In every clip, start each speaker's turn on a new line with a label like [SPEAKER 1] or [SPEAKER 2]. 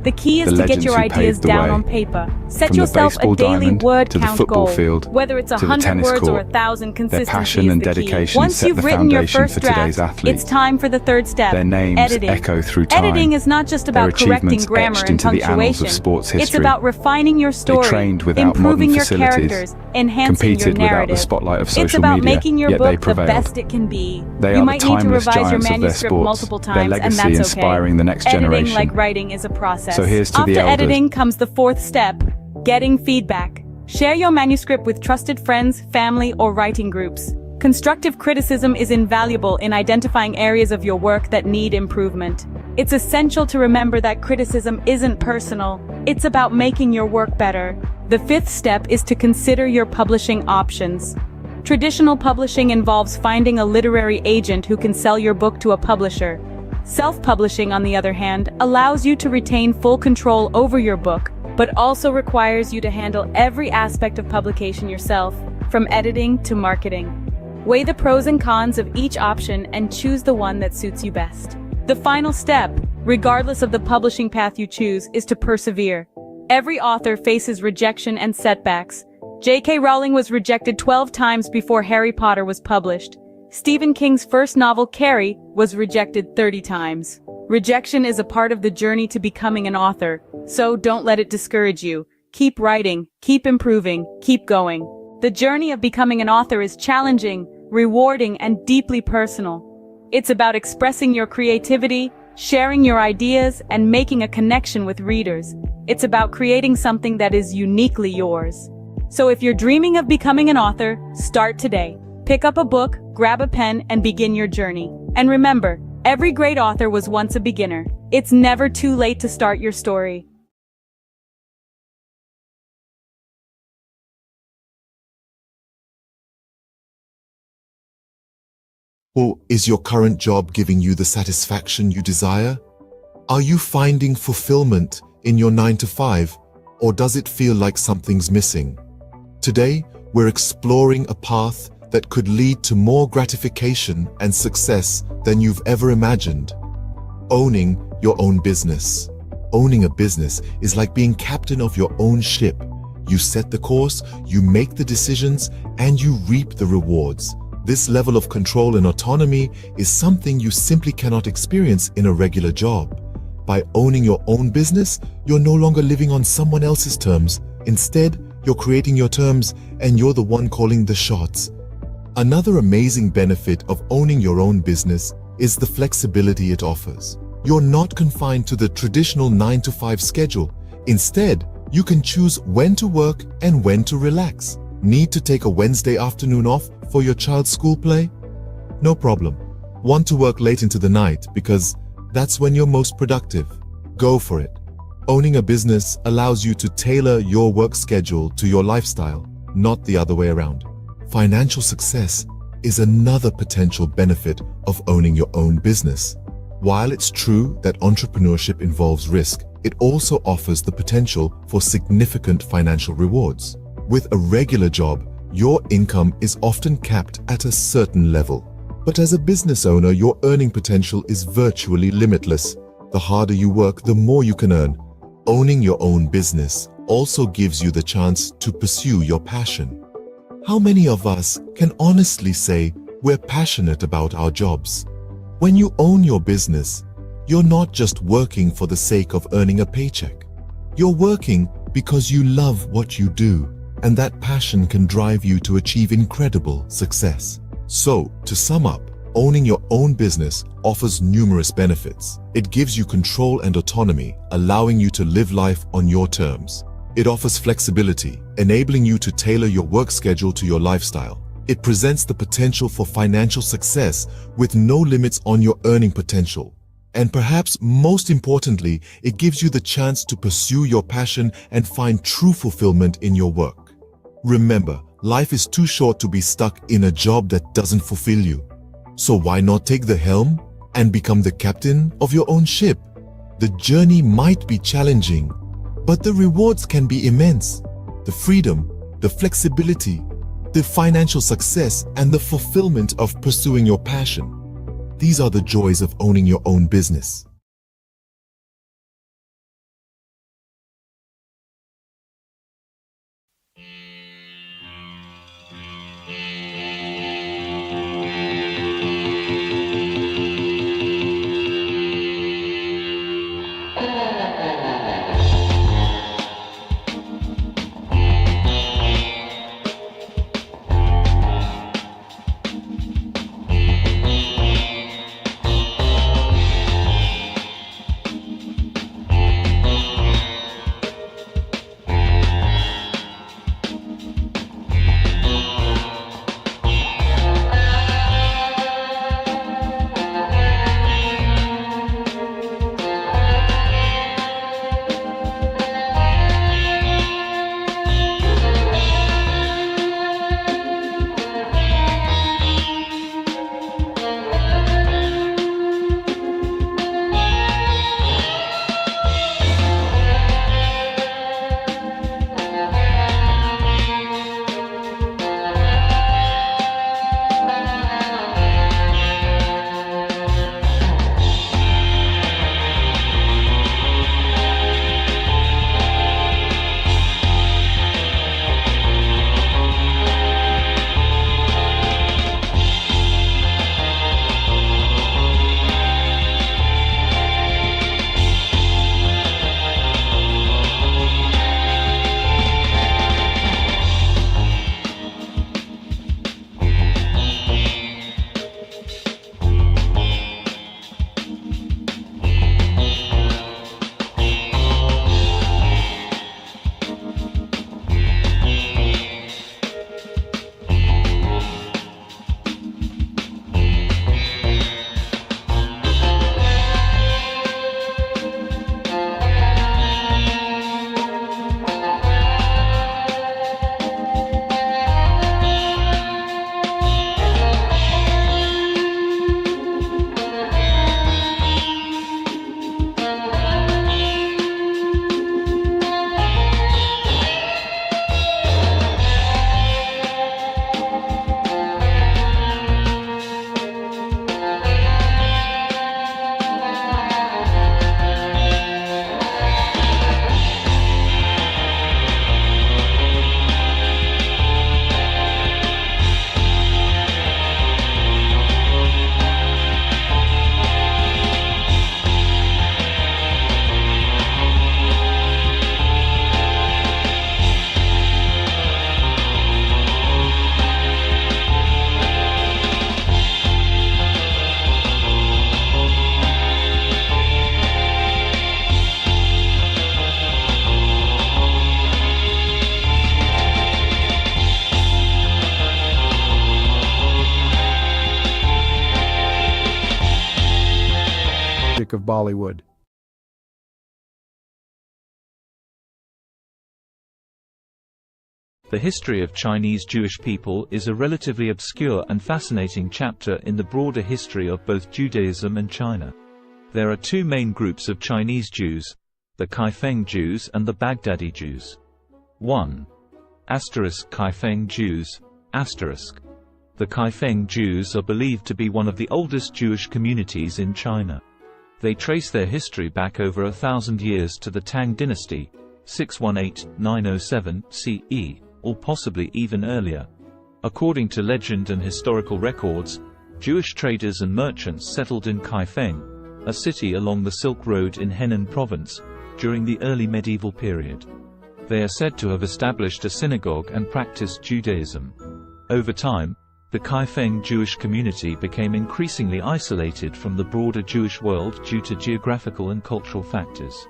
[SPEAKER 1] The key is
[SPEAKER 2] the
[SPEAKER 1] to get
[SPEAKER 2] legends
[SPEAKER 1] your
[SPEAKER 2] who
[SPEAKER 1] ideas
[SPEAKER 2] paved the
[SPEAKER 1] down
[SPEAKER 2] way.
[SPEAKER 1] on paper. Set
[SPEAKER 2] From the
[SPEAKER 1] yourself a
[SPEAKER 2] baseball
[SPEAKER 1] daily
[SPEAKER 2] diamond
[SPEAKER 1] word
[SPEAKER 2] to the
[SPEAKER 1] count
[SPEAKER 2] football
[SPEAKER 1] goal.
[SPEAKER 2] field,
[SPEAKER 1] Whether it's
[SPEAKER 2] to the
[SPEAKER 1] 100
[SPEAKER 2] tennis
[SPEAKER 1] words or
[SPEAKER 2] court.
[SPEAKER 1] 1,000, consistency
[SPEAKER 2] passion
[SPEAKER 1] is
[SPEAKER 2] and
[SPEAKER 1] the key.
[SPEAKER 2] dedication
[SPEAKER 1] Once
[SPEAKER 2] set
[SPEAKER 1] you've
[SPEAKER 2] the
[SPEAKER 1] written your
[SPEAKER 2] foundation
[SPEAKER 1] first
[SPEAKER 2] for today's
[SPEAKER 1] draft,
[SPEAKER 2] athletes.
[SPEAKER 1] it's time for the third step,
[SPEAKER 2] Their names
[SPEAKER 1] editing.
[SPEAKER 2] echo through time.
[SPEAKER 1] Editing is not just
[SPEAKER 2] Their
[SPEAKER 1] about correcting
[SPEAKER 2] achievements
[SPEAKER 1] grammar
[SPEAKER 2] etched
[SPEAKER 1] and
[SPEAKER 2] into the annals
[SPEAKER 1] punctuation.
[SPEAKER 2] of sports
[SPEAKER 1] It's
[SPEAKER 2] history.
[SPEAKER 1] about refining your story,
[SPEAKER 2] trained without
[SPEAKER 1] improving
[SPEAKER 2] modern
[SPEAKER 1] your
[SPEAKER 2] facilities,
[SPEAKER 1] characters, enhancing your
[SPEAKER 2] competed without the
[SPEAKER 1] narrative.
[SPEAKER 2] spotlight of
[SPEAKER 1] It's
[SPEAKER 2] social
[SPEAKER 1] about
[SPEAKER 2] media,
[SPEAKER 1] making your
[SPEAKER 2] yet they
[SPEAKER 1] book the
[SPEAKER 2] prevailed.
[SPEAKER 1] best it can be.
[SPEAKER 2] They
[SPEAKER 1] You
[SPEAKER 2] are
[SPEAKER 1] might
[SPEAKER 2] the
[SPEAKER 1] need to
[SPEAKER 2] timeless
[SPEAKER 1] revise your
[SPEAKER 2] giants of their
[SPEAKER 1] manuscript
[SPEAKER 2] sports,
[SPEAKER 1] multiple
[SPEAKER 2] their
[SPEAKER 1] times,
[SPEAKER 2] legacy
[SPEAKER 1] and that's
[SPEAKER 2] inspiring the next
[SPEAKER 1] Editing,
[SPEAKER 2] generation.
[SPEAKER 1] like writing, is a process.
[SPEAKER 2] So here's to
[SPEAKER 1] After
[SPEAKER 2] the elders.
[SPEAKER 1] editing comes the fourth step, getting feedback. Share your manuscript with trusted friends, family, or writing groups. Constructive criticism is invaluable in identifying areas of your work that need improvement. It's essential to remember that criticism isn't personal. It's about making your work better. The fifth step is to consider your publishing options. Traditional publishing involves finding a literary agent who can sell your book to a publisher. Self-publishing, on the other hand, allows you to retain full control over your book, but also requires you to handle every aspect of publication yourself, from editing to marketing. Weigh the pros and cons of each option and choose the one that suits you best. The final step, regardless of the publishing path you choose, is to persevere. Every author faces rejection and setbacks. J.K. Rowling was rejected 12 times before Harry Potter was published. Stephen King's first novel, Carrie, was rejected 30 times. Rejection is a part of the journey to becoming an author, so don't let it discourage you. Keep writing, keep improving, keep going. The journey of becoming an author is challenging, rewarding, and deeply personal. It's about expressing your creativity, sharing your ideas, and making a connection with readers. It's about creating something that is uniquely yours. So if you're dreaming of becoming an author, start today. Pick up a book, grab a pen, and begin your journey. And remember, every great author was once a beginner. It's never too late to start your story.
[SPEAKER 3] Or is your current job giving you the satisfaction you desire? Are you finding fulfillment in your 9-to-5, or does it feel like something's missing? Today, we're exploring a path that could lead to more gratification and success than you've ever imagined. Owning your own business. Owning a business is like being captain of your own ship. You set the course, you make the decisions, and you reap the rewards. This level of control and autonomy is something you simply cannot experience in a regular job. By owning your own business, you're no longer living on someone else's terms. Instead, you're creating your terms, and you're the one calling the shots. Another amazing benefit of owning your own business is the flexibility it offers. You're not confined to the traditional 9-to-5 schedule. Instead, you can choose when to work and when to relax. Need to take a Wednesday afternoon off for your child's school play? No problem. Want to work late into the night because that's when you're most productive? Go for it. Owning a business allows you to tailor your work schedule to your lifestyle, not the other way around. Financial success is another potential benefit of owning your own business. While it's true that entrepreneurship involves risk, it also offers the potential for significant financial rewards. With a regular job, your income is often capped at a certain level. But as a business owner, your earning potential is virtually limitless. The harder you work, the more you can earn. Owning your own business also gives you the chance to pursue your passion. How many of us can honestly say we're passionate about our jobs? When you own your business, you're not just working for the sake of earning a paycheck. You're working because you love what you do, and that passion can drive you to achieve incredible success. So, to sum up, owning your own business offers numerous benefits. It gives you control and autonomy, allowing you to live life on your terms. It offers flexibility, enabling you to tailor your work schedule to your lifestyle. It presents the potential for financial success with no limits on your earning potential. And perhaps most importantly, it gives you the chance to pursue your passion and find true fulfillment in your work. Remember, life is too short to be stuck in a job that doesn't fulfill you. So why not take the helm and become the captain of your own ship? The journey might be challenging, but the rewards can be immense. The freedom, the flexibility, the financial success, and the fulfillment of pursuing your passion. These are the joys of owning your own business.
[SPEAKER 2] Bollywood.
[SPEAKER 4] The history of Chinese Jewish people is a relatively obscure and fascinating chapter in the broader history of both Judaism and China. There are two main groups of Chinese Jews, the Kaifeng Jews and the Baghdadi Jews. 1. Kaifeng Jews. The Kaifeng Jews are believed to be one of the oldest Jewish communities in China. They trace their history back over 1,000 years to the Tang dynasty, 618–907 CE, or possibly even earlier. According to legend and historical records, Jewish traders and merchants settled in Kaifeng, a city along the Silk Road in Henan province, during the early medieval period. They are said to have established a synagogue and practiced Judaism. Over time, the Kaifeng Jewish community became increasingly isolated from the broader Jewish world due to geographical and cultural factors.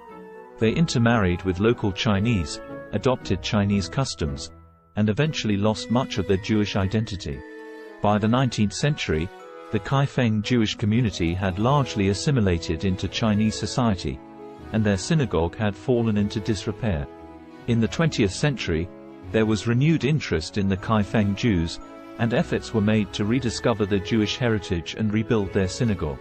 [SPEAKER 4] They intermarried with local Chinese, adopted Chinese customs, and eventually lost much of their Jewish identity. By the 19th century, the Kaifeng Jewish community had largely assimilated into Chinese society, and their synagogue had fallen into disrepair. In the 20th century, there was renewed interest in the Kaifeng Jews, and efforts were made to rediscover their Jewish heritage and rebuild their synagogue.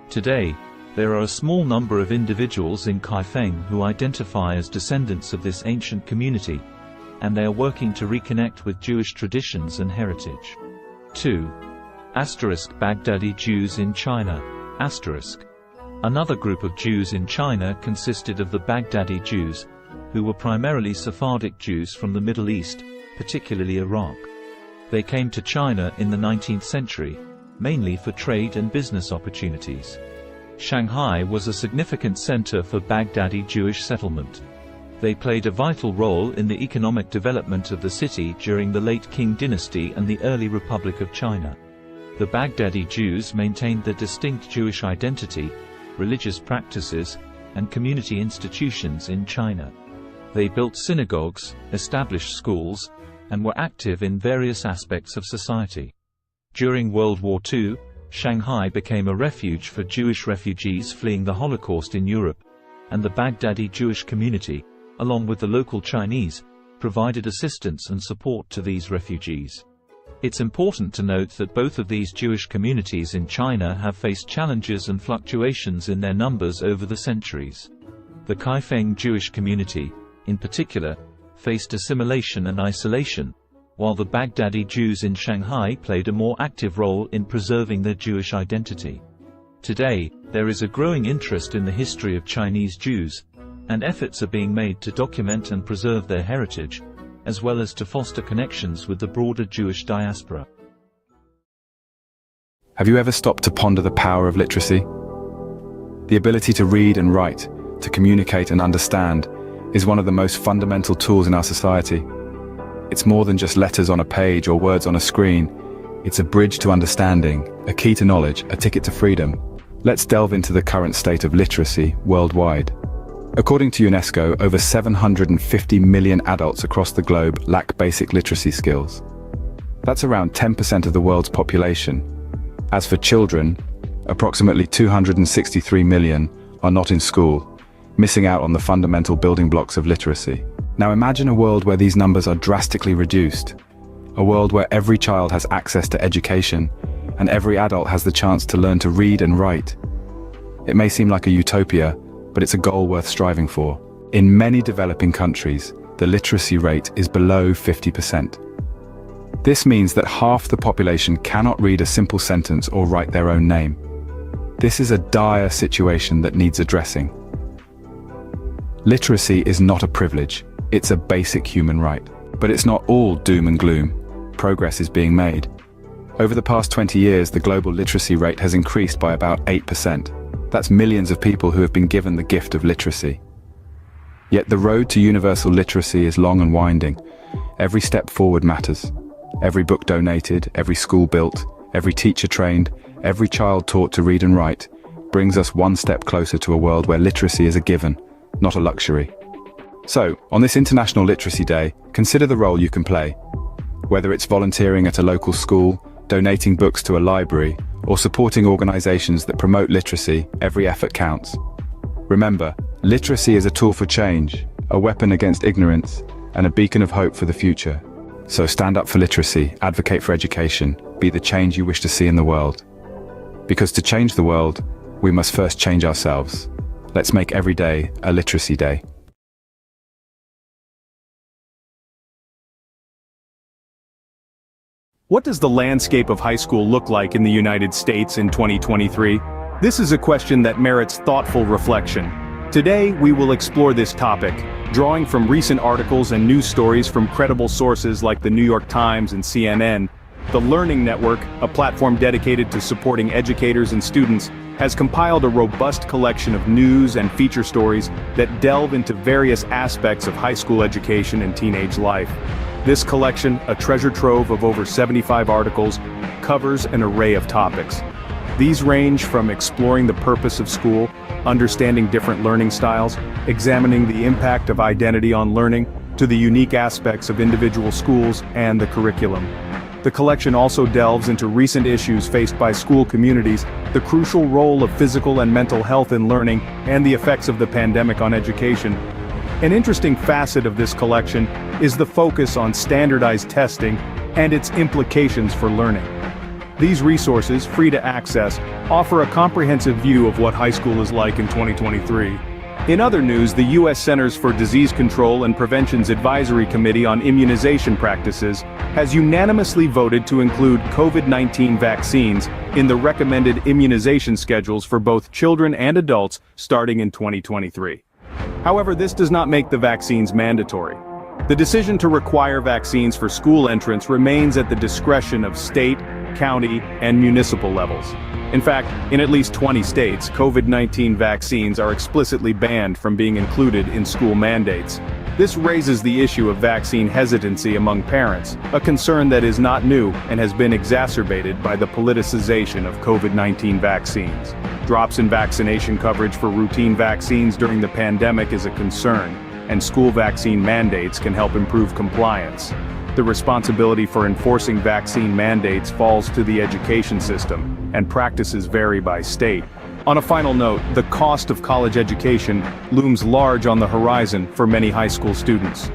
[SPEAKER 4] Today, there are a small number of individuals in Kaifeng who identify as descendants of this ancient community, and they are working to reconnect with Jewish traditions and heritage. 2. Baghdadi Jews in China. Another group of Jews in China consisted of the Baghdadi Jews, who were primarily Sephardic Jews from the Middle East, particularly Iraq. They came to China in the 19th century, mainly for trade and business opportunities. Shanghai was a significant center for Baghdadi Jewish settlement. They played a vital role in the economic development of the city during the late Qing dynasty and the early Republic of China. The Baghdadi Jews maintained their distinct Jewish identity, religious practices, and community institutions in China. They built synagogues, established schools, and were active in various aspects of society. During World War II, Shanghai became a refuge for Jewish refugees fleeing the Holocaust in Europe, and the Baghdadi Jewish community, along with the local Chinese, provided assistance and support to these refugees. It's important to note that both of these Jewish communities in China have faced challenges and fluctuations in their numbers over the centuries. The Kaifeng Jewish community, in particular, faced assimilation and isolation, while the Baghdadi Jews in Shanghai played a more active role in preserving their Jewish identity. Today, there is a growing interest in the history of Chinese Jews, and efforts are being made to document and preserve their heritage, as well as to foster connections with the broader Jewish diaspora.
[SPEAKER 5] Have you ever stopped to ponder the power of literacy? The ability to read and write, to communicate and understand, is one of the most fundamental tools in our society. It's more than just letters on a page or words on a screen. It's a bridge to understanding, a key to knowledge, a ticket to freedom. Let's delve into the current state of literacy worldwide. According to UNESCO, over 750 million adults across the globe lack basic literacy skills. That's around 10% of the world's population. As for children, approximately 263 million are not in school, missing out on the fundamental building blocks of literacy. Now imagine a world where these numbers are drastically reduced. A world where every child has access to education, and every adult has the chance to learn to read and write. It may seem like a utopia, but it's a goal worth striving for. In many developing countries, the literacy rate is below 50%. This means that half the population cannot read a simple sentence or write their own name. This is a dire situation that needs addressing. Literacy is not a privilege, it's a basic human right. But it's not all doom and gloom. Progress is being made. Over the past 20 years, the global literacy rate has increased by about 8%. That's millions of people who have been given the gift of literacy. Yet the road to universal literacy is long and winding. Every step forward matters. Every book donated, every school built, every teacher trained, every child taught to read and write, brings us one step closer to a world where literacy is a given, not a luxury. So, on this International Literacy Day, consider the role you can play. Whether it's volunteering at a local school, donating books to a library, or supporting organizations that promote literacy, every effort counts. Remember, literacy is a tool for change, a weapon against ignorance, and a beacon of hope for the future. So stand up for literacy, advocate for education, be the change you wish to see in the world. Because to change the world, we must first change ourselves. Let's make every day a literacy day.
[SPEAKER 2] What does the landscape of high school look like in the United States in 2023? This is a question that merits thoughtful reflection. Today, we will explore this topic, drawing from recent articles and news stories from credible sources like the New York Times and CNN. The Learning Network, a platform dedicated to supporting educators and students, has compiled a robust collection of news and feature stories that delve into various aspects of high school education and teenage life. This collection, a treasure trove of over 75 articles, covers an array of topics. These range from exploring the purpose of school, understanding different learning styles, examining the impact of identity on learning, to the unique aspects of individual schools and the curriculum. The collection also delves into recent issues faced by school communities, the crucial role of physical and mental health in learning, and the effects of the pandemic on education. An interesting facet of this collection is the focus on standardized testing and its implications for learning. These resources, free to access, offer a comprehensive view of what high school is like in 2023. In other news, the U.S. Centers for Disease Control and Prevention's Advisory Committee on Immunization Practices has unanimously voted to include COVID-19 vaccines in the recommended immunization schedules for both children and adults starting in 2023. However, this does not make the vaccines mandatory. The decision to require vaccines for school entrance remains at the discretion of state, county, and municipal levels. In fact, in at least 20 states, COVID-19 vaccines are explicitly banned from being included in school mandates. This raises the issue of vaccine hesitancy among parents, a concern that is not new and has been exacerbated by the politicization of COVID-19 vaccines. Drops in vaccination coverage for routine vaccines during the pandemic is a concern, and school vaccine mandates can help improve compliance. The responsibility for enforcing vaccine mandates falls to the education system, and practices vary by state. On a final note, the cost of college education looms large on the horizon for many high school students.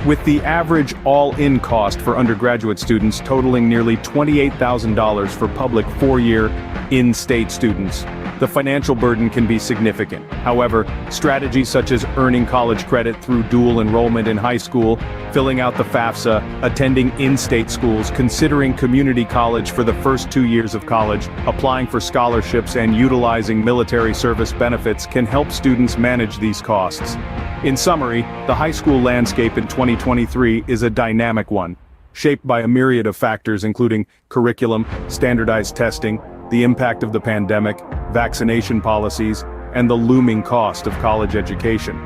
[SPEAKER 2] With the average all-in cost for undergraduate students totaling nearly $28,000 for public four-year, in-state students, the financial burden can be significant. However, strategies such as earning college credit through dual enrollment in high school, filling out the FAFSA, attending in-state schools, considering community college for the first 2 years of college, applying for scholarships, and utilizing military service benefits can help students manage these costs. In summary, the high school landscape in 2023 is a dynamic one, shaped by a myriad of factors including curriculum, standardized testing, the impact of the pandemic, vaccination policies, and the looming cost of college education.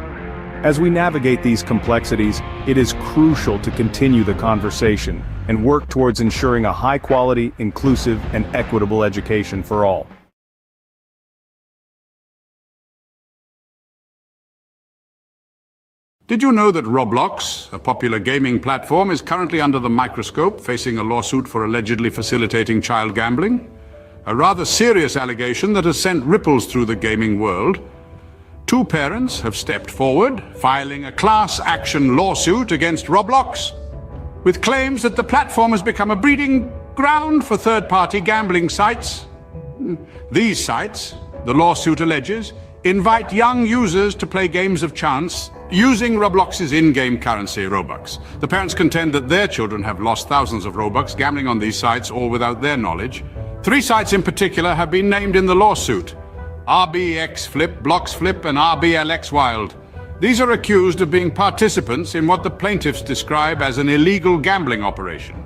[SPEAKER 2] As we navigate these complexities, it is crucial to continue the conversation and work towards ensuring a high-quality, inclusive, and equitable education for all.
[SPEAKER 6] Did you know that Roblox, a popular gaming platform, is currently under the microscope, facing a lawsuit for allegedly facilitating child gambling? A rather serious allegation that has sent ripples through the gaming world. Two parents have stepped forward, filing a class action lawsuit against Roblox, with claims that the platform has become a breeding ground for third-party gambling sites. These sites, the lawsuit alleges, invite young users to play games of chance using Roblox's in-game currency, Robux. The parents contend that their children have lost thousands of Robux gambling on these sites, all without their knowledge. 3 sites in particular have been named in the lawsuit: RBX Flip, Blocks Flip, and RBLX Wild. These are accused of being participants in what the plaintiffs describe as an illegal gambling operation.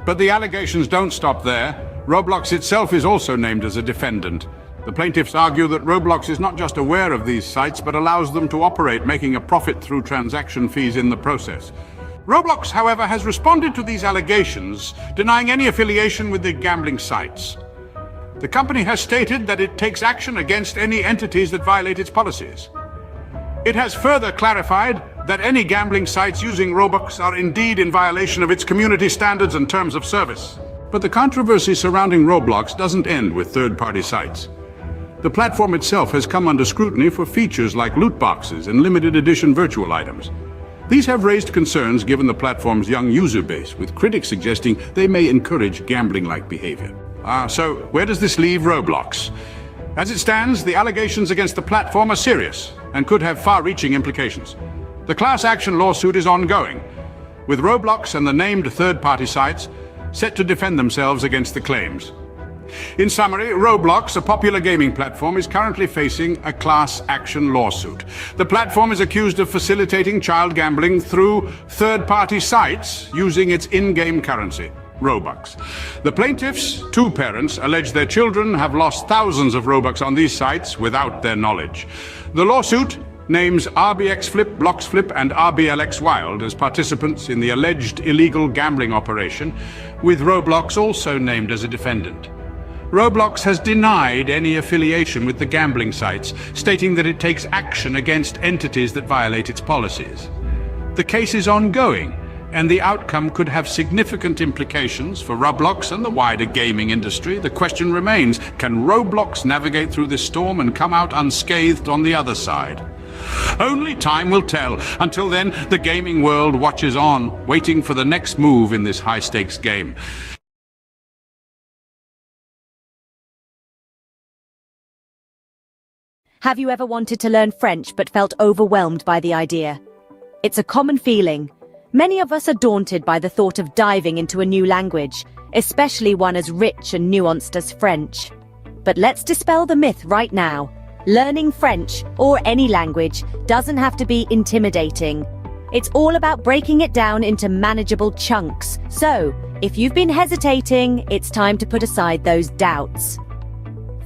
[SPEAKER 6] But the allegations don't stop there. Roblox itself is also named as a defendant. The plaintiffs argue that Roblox is not just aware of these sites, but allows them to operate, making a profit through transaction fees in the process. Roblox, however, has responded to these allegations, denying any affiliation with the gambling sites. The company has stated that it takes action against any entities that violate its policies. It has further clarified that any gambling sites using Robux are indeed in violation of its community standards and terms of service. But the controversy surrounding Roblox doesn't end with third-party sites. The platform itself has come under scrutiny for features like loot boxes and limited edition virtual items. These have raised concerns given the platform's young user base, with critics suggesting they may encourage gambling-like behavior. So where does this leave Roblox? As it stands, the allegations against the platform are serious and could have far-reaching implications. The class action lawsuit is ongoing, with Roblox and the named third-party sites set to defend themselves against the claims. In summary, Roblox, a popular gaming platform, is currently facing a class action lawsuit. The platform is accused of facilitating child gambling through third-party sites using its in-game currency, Robux. The plaintiffs, two parents, allege their children have lost thousands of Robux on these sites without their knowledge. The lawsuit names RBX Flip, Blocks Flip, and RBLX Wild as participants in the alleged illegal gambling operation, with Roblox also named as a defendant. Roblox has denied any affiliation with the gambling sites, stating that it takes action against entities that violate its policies. The case is ongoing, and the outcome could have significant implications for Roblox and the wider gaming industry. The question remains, can Roblox navigate through this storm and come out unscathed on the other side? Only time will tell. Until then, the gaming world watches on, waiting for the next move in this high-stakes game.
[SPEAKER 7] Have you ever wanted to learn French but felt overwhelmed by the idea? It's a common feeling. Many of us are daunted by the thought of diving into a new language, especially one as rich and nuanced as French. But let's dispel the myth right now. Learning French, or any language, doesn't have to be intimidating. It's all about breaking it down into manageable chunks. So, if you've been hesitating, it's time to put aside those doubts.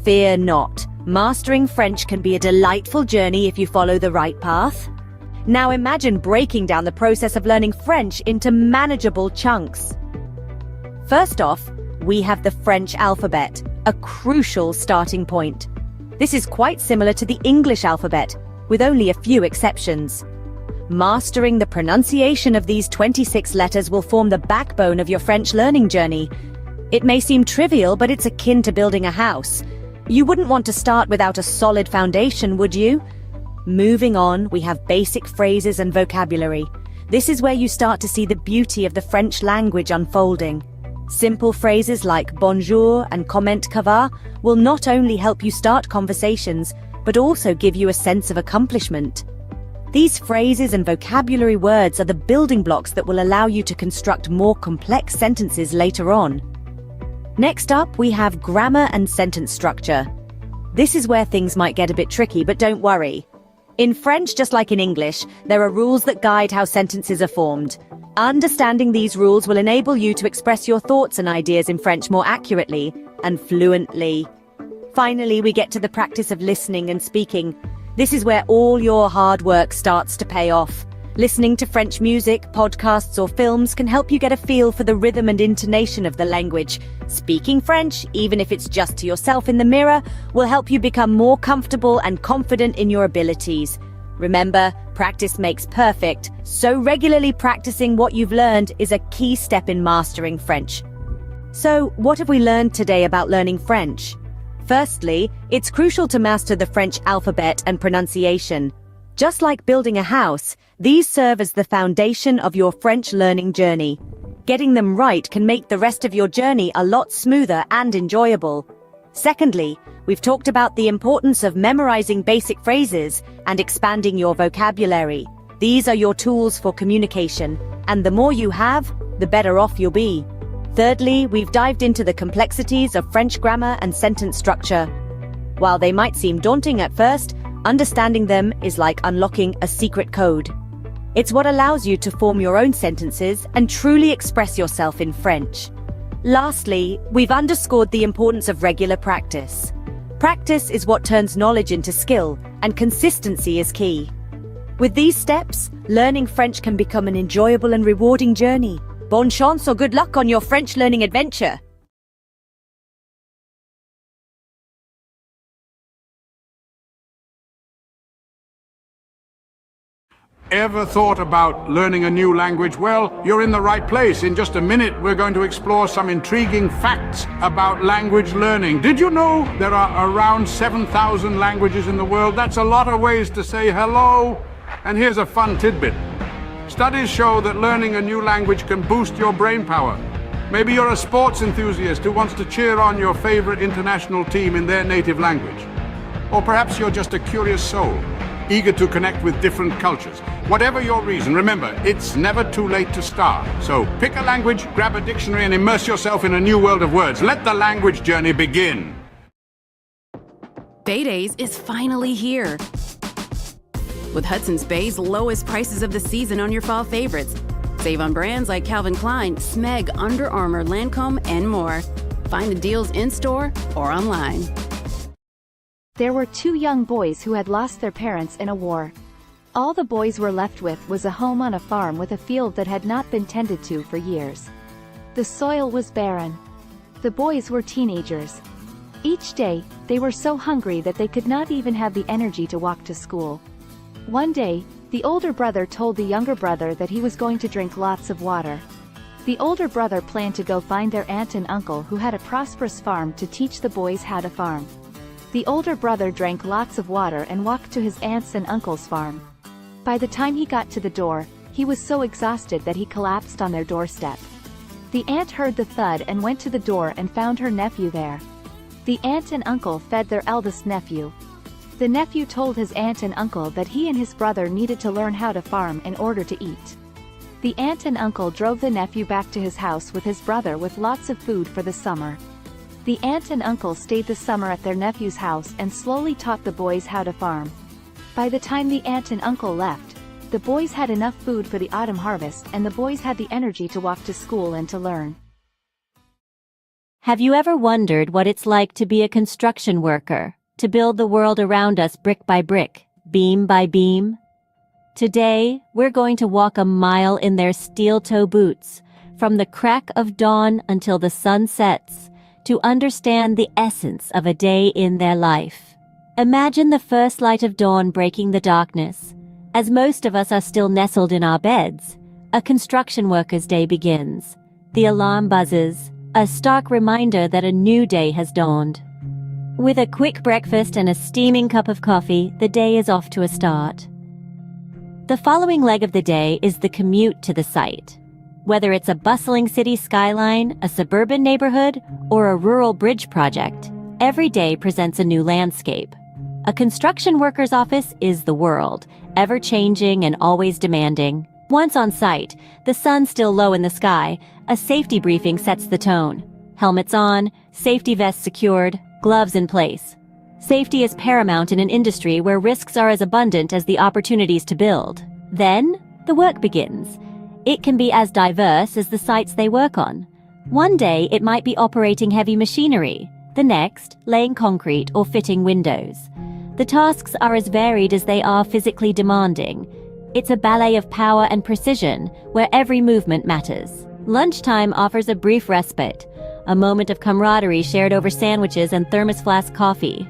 [SPEAKER 7] Fear not. Mastering French can be a delightful journey if you follow the right path. Now imagine breaking down the process of learning French into manageable chunks. First off, we have the French alphabet, a crucial starting point. This is quite similar to the English alphabet, with only a few exceptions. Mastering the pronunciation of these 26 letters will form the backbone of your French learning journey. It may seem trivial, but it's akin to building a house. You wouldn't want to start without a solid foundation, would you? Moving on, we have basic phrases and vocabulary. This is where you start to see the beauty of the French language unfolding. Simple phrases like bonjour and comment ça va will not only help you start conversations, but also give you a sense of accomplishment. These phrases and vocabulary words are the building blocks that will allow you to construct more complex sentences later on. Next up, we have grammar and sentence structure. This is where things might get a bit tricky, but don't worry. In French, just like in English, there are rules that guide how sentences are formed. Understanding these rules will enable you to express your thoughts and ideas in French more accurately and fluently. Finally, we get to the practice of listening and speaking. This is where all your hard work starts to pay off. Listening to French music, podcasts, or films can help you get a feel for the rhythm and intonation of the language. Speaking French, even if it's just to yourself in the mirror, will help you become more comfortable and confident in your abilities. Remember, practice makes perfect, so regularly practicing what you've learned is a key step in mastering French. So, what have we learned today about learning French? Firstly, it's crucial to master the French alphabet and pronunciation. Just like building a house, these serve as the foundation of your French learning journey. Getting them right can make the rest of your journey a lot smoother and enjoyable. Secondly, we've talked about the importance of memorizing basic phrases and expanding your vocabulary. These are your tools for communication, and the more you have, the better off you'll be. Thirdly, we've dived into the complexities of French grammar and sentence structure. While they might seem daunting at first, understanding them is like unlocking a secret code. It's what allows you to form your own sentences and truly express yourself in French. Lastly, we've underscored the importance of regular practice. Practice is what turns knowledge into skill, and consistency is key. With these steps, learning French can become an enjoyable and rewarding journey. Bonne chance or good luck on your French learning adventure!
[SPEAKER 6] Ever thought about learning a new language? Well, you're in the right place. In just a minute, we're going to explore some intriguing facts about language learning. Did you know there are around 7,000 languages in the world? That's a lot of ways to say hello. And here's a fun tidbit. Studies show that learning a new language can boost your brain power. Maybe you're a sports enthusiast who wants to cheer on your favorite international team in their native language. Or perhaps you're just a curious soul, eager to connect with different cultures. Whatever your reason, remember, it's never too late to start. So pick a language, grab a dictionary, and immerse yourself in a new world of words. Let the language journey begin.
[SPEAKER 8] Bay Days is finally here. With Hudson's Bay's lowest prices of the season on your fall favorites. Save on brands like Calvin Klein, Smeg, Under Armour, Lancome, and more. Find the deals in-store or online.
[SPEAKER 9] There were two young boys who had lost their parents in a war. All the boys were left with was a home on a farm with a field that had not been tended to for years. The soil was barren. The boys were teenagers. Each day, they were so hungry that they could not even have the energy to walk to school. One day, the older brother told the younger brother that he was going to drink lots of water. The older brother planned to go find their aunt and uncle who had a prosperous farm to teach the boys how to farm. The older brother drank lots of water and walked to his aunt's and uncle's farm. By the time he got to the door, he was so exhausted that he collapsed on their doorstep. The aunt heard the thud and went to the door and found her nephew there. The aunt and uncle fed their eldest nephew. The nephew told his aunt and uncle that he and his brother needed to learn how to farm in order to eat. The aunt and uncle drove the nephew back to his house with his brother with lots of food for the summer. The aunt and uncle stayed the summer at their nephew's house and slowly taught the boys how to farm. By the time the aunt and uncle left, the boys had enough food for the autumn harvest and the boys had the energy to walk to school and to learn.
[SPEAKER 10] Have you ever wondered what it's like to be a construction worker, to build the world around us brick by brick, beam by beam? Today, we're going to walk a mile in their steel-toe boots, from the crack of dawn until the sun sets, to understand the essence of a day in their life. Imagine the first light of dawn breaking the darkness. As most of us are still nestled in our beds, a construction worker's day begins. The alarm buzzes, a stark reminder that a new day has dawned. With a quick breakfast and a steaming cup of coffee, the day is off to a start. The following leg of the day is the commute to the site. Whether it's a bustling city skyline, a suburban neighborhood, or a rural bridge project, every day presents a new landscape. A construction worker's office is the world, ever-changing and always demanding. Once on site, the sun still low in the sky, a safety briefing sets the tone. Helmets on, safety vests secured, gloves in place. Safety is paramount in an industry where risks are as abundant as the opportunities to build. Then, the work begins. It can be as diverse as the sites they work on. One day, it might be operating heavy machinery. The next, laying concrete or fitting windows. The tasks are as varied as they are physically demanding. It's a ballet of power and precision, where every movement matters. Lunchtime offers a brief respite, a moment of camaraderie shared over sandwiches and thermos flask coffee.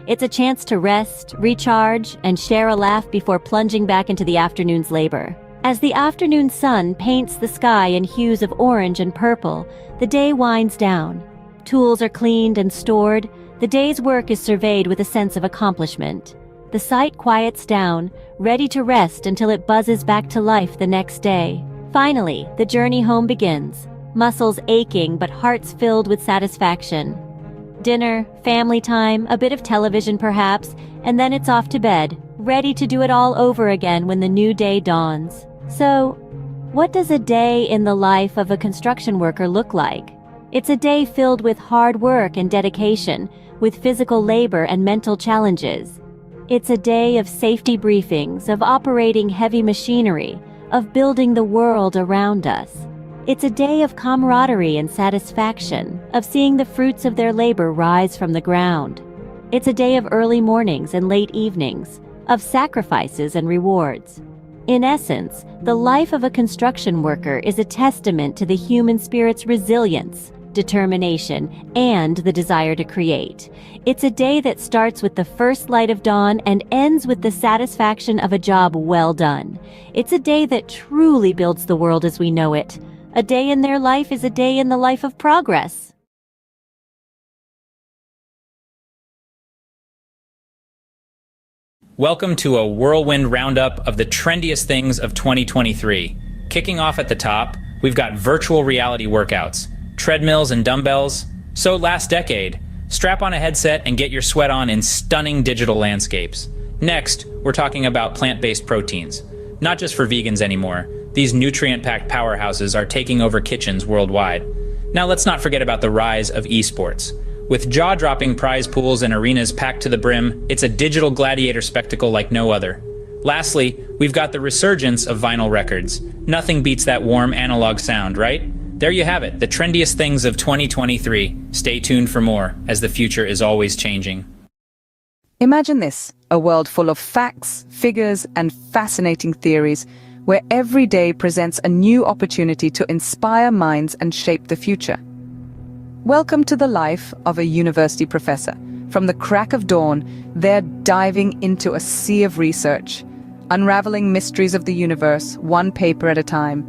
[SPEAKER 10] It's a chance to rest, recharge, and share a laugh before plunging back into the afternoon's labor. As the afternoon sun paints the sky in hues of orange and purple, the day winds down. Tools are cleaned and stored. The day's work is surveyed with a sense of accomplishment. The site quiets down, ready to rest until it buzzes back to life the next day. Finally, the journey home begins. Muscles aching but hearts filled with satisfaction. Dinner, family time, a bit of television perhaps, and then it's off to bed, ready to do it all over again when the new day dawns. So, what does a day in the life of a construction worker look like? It's a day filled with hard work and dedication, with physical labor and mental challenges. It's a day of safety briefings, of operating heavy machinery, of building the world around us. It's a day of camaraderie and satisfaction, of seeing the fruits of their labor rise from the ground. It's a day of early mornings and late evenings, of sacrifices and rewards. In essence, the life of a construction worker is a testament to the human spirit's resilience, determination, and the desire to create. It's a day that starts with the first light of dawn and ends with the satisfaction of a job well done. It's a day that truly builds the world as we know it. A day in their life is a day in the life of progress.
[SPEAKER 11] Welcome to a whirlwind roundup of the trendiest things of 2023. Kicking off at the top, we've got virtual reality workouts, treadmills and dumbbells. So last decade, strap on a headset and get your sweat on in stunning digital landscapes. Next, we're talking about plant-based proteins. Not just for vegans anymore. These nutrient-packed powerhouses are taking over kitchens worldwide. Now let's not forget about the rise of esports. With jaw-dropping prize pools and arenas packed to the brim, it's a digital gladiator spectacle like no other. Lastly, we've got the resurgence of vinyl records. Nothing beats that warm analog sound, right? There you have it, the trendiest things of 2023. Stay tuned for more, as the future is always changing.
[SPEAKER 12] Imagine this, a world full of facts, figures, and fascinating theories, where every day presents a new opportunity to inspire minds and shape the future. Welcome to the life of a university professor. From the crack of dawn, they're diving into a sea of research, unraveling mysteries of the universe, one paper at a time.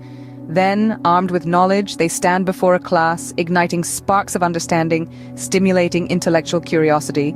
[SPEAKER 12] Then, armed with knowledge, they stand before a class, igniting sparks of understanding, stimulating intellectual curiosity.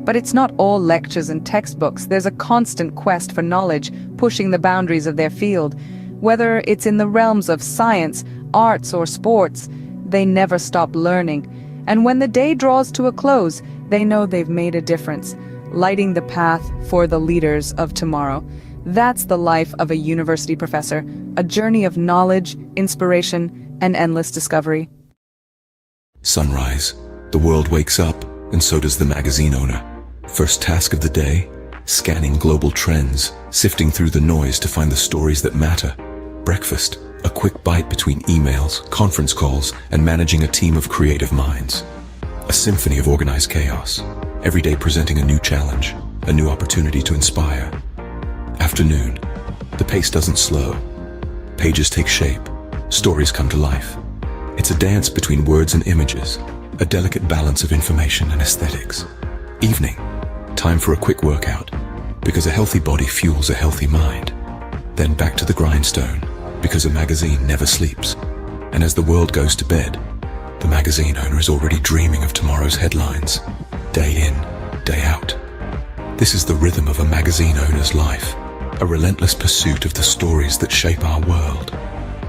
[SPEAKER 12] But it's not all lectures and textbooks. There's a constant quest for knowledge, pushing the boundaries of their field. Whether it's in the realms of science, arts, or sports, they never stop learning. And when the day draws to a close, they know they've made a difference, lighting the path for the leaders of tomorrow. That's the life of a university professor, a journey of knowledge, inspiration, and endless discovery.
[SPEAKER 13] Sunrise. The world wakes up, and so does the magazine owner. First task of the day, scanning global trends, sifting through the noise to find the stories that matter. Breakfast. A quick bite between emails, conference calls, and managing a team of creative minds. A symphony of organized chaos, every day presenting a new challenge, a new opportunity to inspire. Afternoon. The pace doesn't slow. Pages take shape. Stories come to life. It's a dance between words and images, a delicate balance of information and aesthetics. Evening. Time for a quick workout, because a healthy body fuels a healthy mind. Then back to the grindstone, because a magazine never sleeps. And as the world goes to bed, the magazine owner is already dreaming of tomorrow's headlines, day in, day out. This is the rhythm of a magazine owner's life, a relentless pursuit of the stories that shape our world.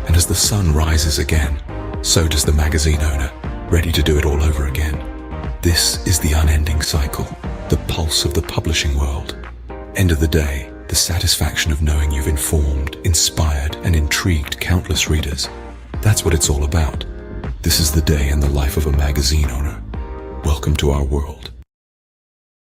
[SPEAKER 13] And as the sun rises again, so does the magazine owner, ready to do it all over again. This is the unending cycle, the pulse of the publishing world. End of the day, the satisfaction of knowing you've informed, inspired, and intrigued countless readers. That's what it's all about. This is the day in the life of a magazine owner. Welcome to our world.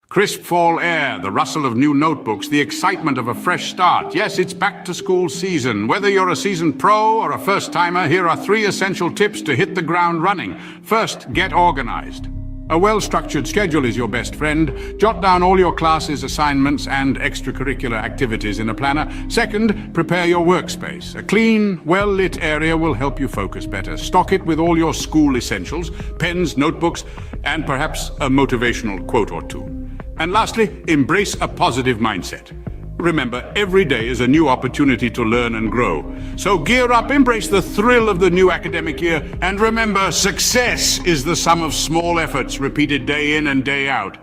[SPEAKER 6] Crisp fall air, the rustle of new notebooks, the excitement of a fresh start. Yes, it's back to school season. Whether you're a seasoned pro or a first-timer, here are 3 essential tips to hit the ground running. First, get organized. A well-structured schedule is your best friend. Jot down all your classes, assignments, and extracurricular activities in a planner. Second, prepare your workspace. A clean, well-lit area will help you focus better. Stock it with all your school essentials, pens, notebooks, and perhaps a motivational quote or two. And lastly, embrace a positive mindset. Remember, every day is a new opportunity to learn and grow. So gear up, embrace the thrill of the new academic year, and remember, success is the sum of small efforts repeated day in and day out.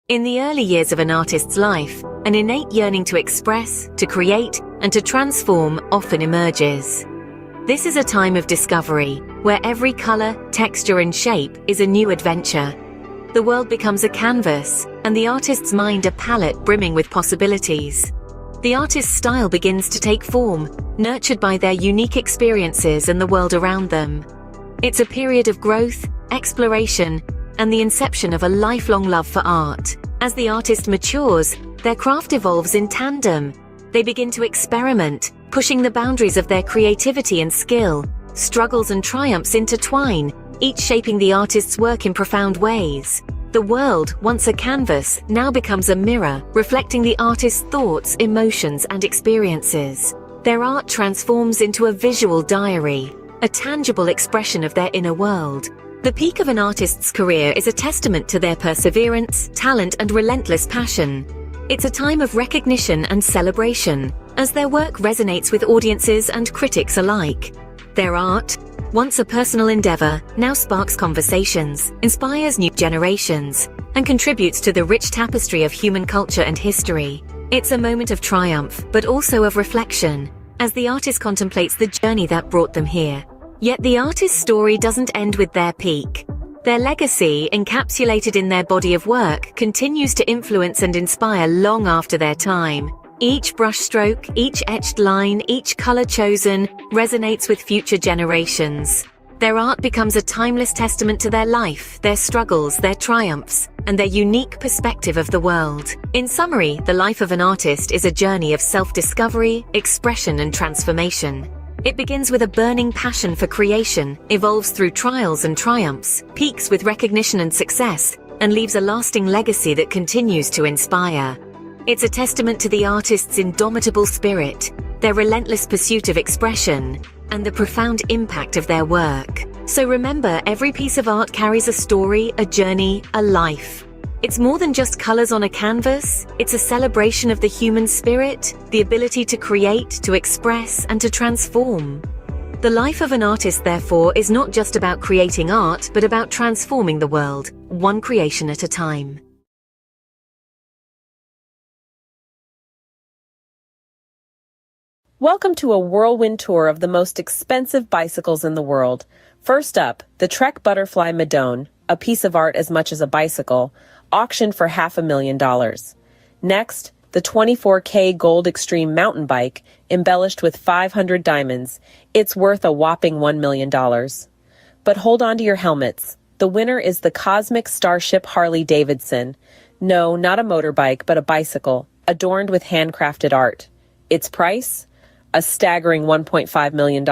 [SPEAKER 14] In the early years of an artist's life, an innate yearning to express, to create, and to transform often emerges. This is a time of discovery, where every color, texture, and shape is a new adventure. The world becomes a canvas, and the artist's mind a palette brimming with possibilities. The artist's style begins to take form, nurtured by their unique experiences and the world around them. It's a period of growth, exploration, and the inception of a lifelong love for art. As the artist matures, their craft evolves in tandem. They begin to experiment, pushing the boundaries of their creativity and skill. Struggles and triumphs intertwine, each shaping the artist's work in profound ways. The world, once a canvas, now becomes a mirror, reflecting the artist's thoughts, emotions, and experiences. Their art transforms into a visual diary, a tangible expression of their inner world. The peak of an artist's career is a testament to their perseverance, talent, and relentless passion. It's a time of recognition and celebration, as their work resonates with audiences and critics alike. Their art, once a personal endeavor, now sparks conversations, inspires new generations, and contributes to the rich tapestry of human culture and history. It's a moment of triumph, but also of reflection, as the artist contemplates the journey that brought them here. Yet the artist's story doesn't end with their peak. Their legacy, encapsulated in their body of work, continues to influence and inspire long after their time. Each brushstroke, each etched line, each color chosen resonates with future generations. Their art becomes a timeless testament to their life, their struggles, their triumphs, and their unique perspective of the world. In summary, the life of an artist is a journey of self-discovery, expression, and transformation. It begins with a burning passion for creation, evolves through trials and triumphs, peaks with recognition and success, and leaves a lasting legacy that continues to inspire. It's a testament to the artist's indomitable spirit, their relentless pursuit of expression, and the profound impact of their work. So remember, every piece of art carries a story, a journey, a life. It's more than just colors on a canvas. It's a celebration of the human spirit, the ability to create, to express, and to transform. The life of an artist, therefore, is not just about creating art, but about transforming the world, one creation at a time.
[SPEAKER 15] Welcome to a whirlwind tour of the most expensive bicycles in the world. First up, the Trek Butterfly Madone, a piece of art as much as a bicycle, auctioned for $500,000. Next, the 24K Gold Extreme mountain bike, embellished with 500 diamonds. It's worth a whopping $1 million. But hold on to your helmets. The winner is the Cosmic Starship Harley Davidson. No, not a motorbike, but a bicycle, adorned with handcrafted art. Its price? A staggering $1.5 million.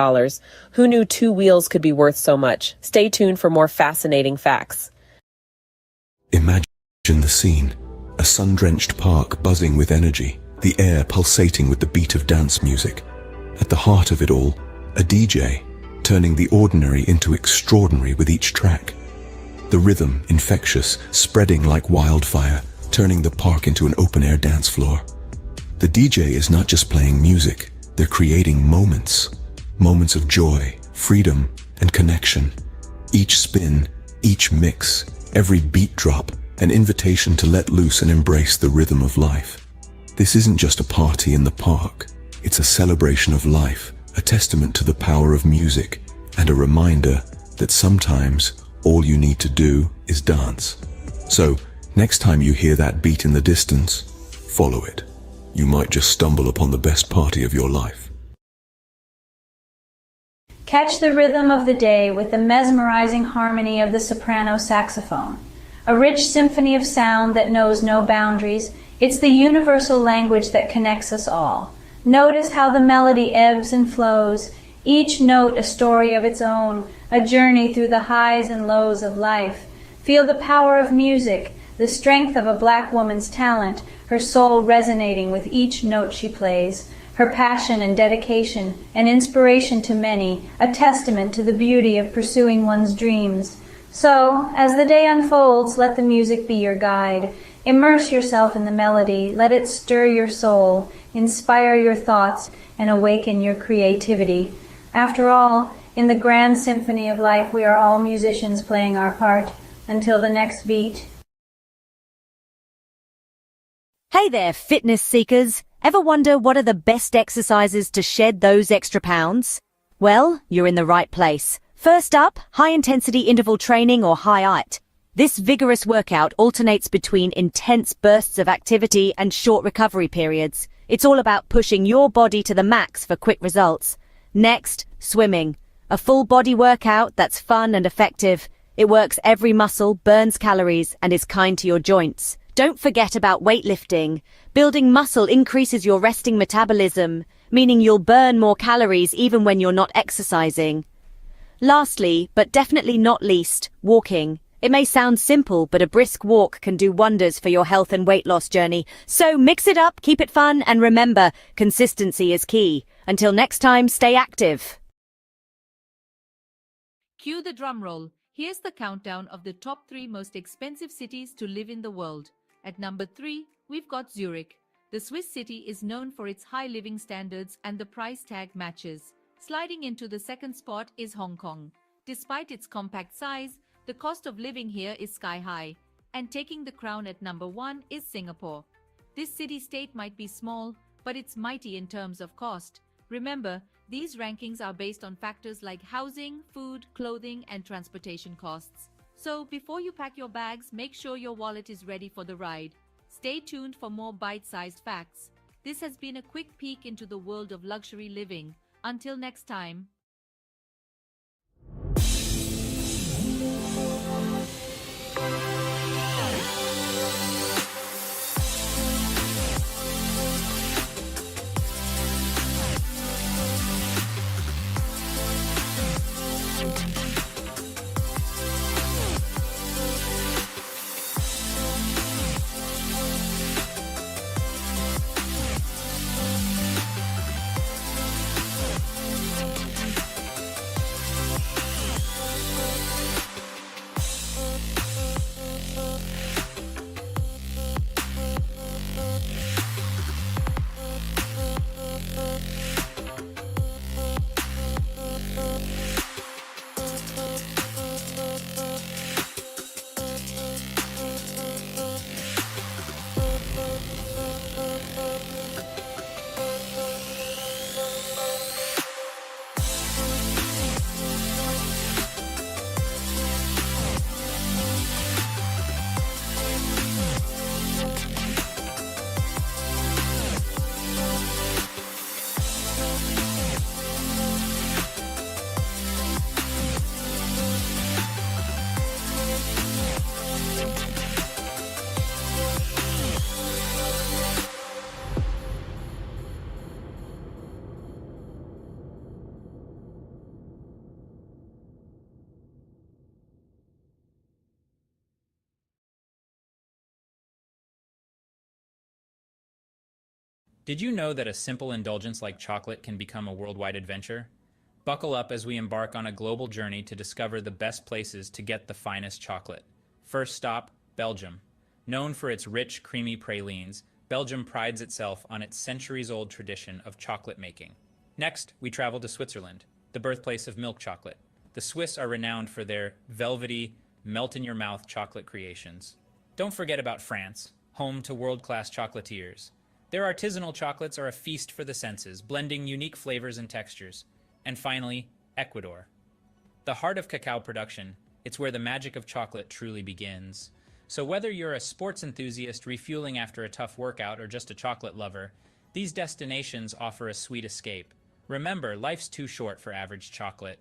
[SPEAKER 15] Who knew two wheels could be worth so much? Stay tuned for more fascinating facts.
[SPEAKER 13] Imagine the scene. A sun-drenched park buzzing with energy, the air pulsating with the beat of dance music. At the heart of it all, a DJ, turning the ordinary into extraordinary with each track. The rhythm, infectious, spreading like wildfire, turning the park into an open-air dance floor. The DJ is not just playing music, they're creating moments. Moments of joy, freedom, and connection. Each spin, each mix, every beat drop, an invitation to let loose and embrace the rhythm of life. This isn't just a party in the park. It's a celebration of life, a testament to the power of music, and a reminder that sometimes all you need to do is dance. So, next time you hear that beat in the distance, follow it. You might just stumble upon the best party of your life.
[SPEAKER 16] Catch the rhythm of the day with the mesmerizing harmony of the soprano saxophone. A rich symphony of sound that knows no boundaries. It's the universal language that connects us all. Notice how the melody ebbs and flows, each note a story of its own, a journey through the highs and lows of life. Feel the power of music, the strength of a black woman's talent, her soul resonating with each note she plays, her passion and dedication, an inspiration to many, a testament to the beauty of pursuing one's dreams. So, as the day unfolds, let the music be your guide. Immerse yourself in the melody, let it stir your soul, inspire your thoughts, and awaken your creativity. After all, in the grand symphony of life, we are all musicians playing our part. Until the next beat.
[SPEAKER 7] Hey there, fitness seekers. Ever wonder what are the best exercises to shed those extra pounds? Well, you're in the right place. First up, high-intensity interval training or HIIT. This vigorous workout alternates between intense bursts of activity and short recovery periods. It's all about pushing your body to the max for quick results. Next, swimming. A full-body workout that's fun and effective. It works every muscle, burns calories, and is kind to your joints. Don't forget about weightlifting. Building muscle increases your resting metabolism, meaning you'll burn more calories even when you're not exercising. Lastly, but definitely not least, walking. It may sound simple, but a brisk walk can do wonders for your health and weight loss journey. So mix it up, keep it fun, and remember, consistency is key. Until next time, stay active.
[SPEAKER 17] Cue the drum roll. Here's the countdown of the top 3 most expensive cities to live in the world. At number 3, we've got Zurich. The Swiss city is known for its high living standards and the price tag matches. Sliding into the second spot is Hong Kong. Despite its compact size, the cost of living here is sky high. And taking the crown at number 1 is Singapore. This city-state might be small, but it's mighty in terms of cost. Remember, these rankings are based on factors like housing, food, clothing, and transportation costs. So before you pack your bags, make sure your wallet is ready for the ride. Stay tuned for more bite-sized facts. This has been a quick peek into the world of luxury living. Until next time.
[SPEAKER 11] Did you know that a simple indulgence like chocolate can become a worldwide adventure? Buckle up as we embark on a global journey to discover the best places to get the finest chocolate. First stop, Belgium. Known for its rich, creamy pralines, Belgium prides itself on its centuries-old tradition of chocolate making. Next, we travel to Switzerland, the birthplace of milk chocolate. The Swiss are renowned for their velvety, melt-in-your-mouth chocolate creations. Don't forget about France, home to world-class chocolatiers. Their artisanal chocolates are a feast for the senses, blending unique flavors and textures. And finally, Ecuador. The heart of cacao production, it's where the magic of chocolate truly begins. So whether you're a sports enthusiast refueling after a tough workout or just a chocolate lover, these destinations offer a sweet escape. Remember, life's too short for average chocolate.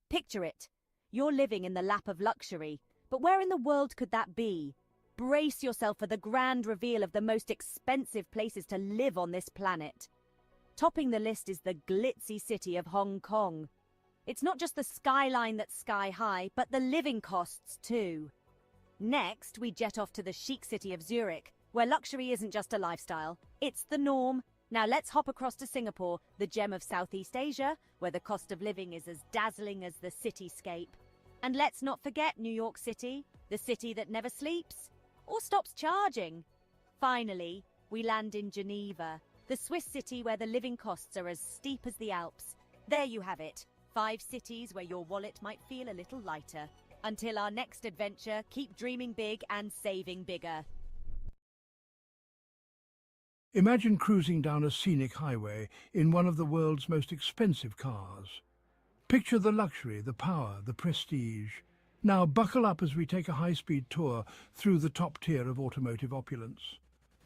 [SPEAKER 7] Picture it. You're living in the lap of luxury, but where in the world could that be? Brace yourself for the grand reveal of the most expensive places to live on this planet. Topping the list is the glitzy city of Hong Kong. It's not just the skyline that's sky high, but the living costs too. Next, we jet off to the chic city of Zurich, where luxury isn't just a lifestyle, it's the norm. Now let's hop across to Singapore, the gem of Southeast Asia, where the cost of living is as dazzling as the cityscape. And let's not forget New York City, the city that never sleeps or stops charging. Finally, we land in Geneva, the Swiss city where the living costs are as steep as the Alps. There you have it, 5 cities where your wallet might feel a little lighter. Until our next adventure, keep dreaming big and saving bigger.
[SPEAKER 18] Imagine cruising down a scenic highway in one of the world's most expensive cars. Picture the luxury, the power, the prestige. Now buckle up as we take a high-speed tour through the top tier of automotive opulence.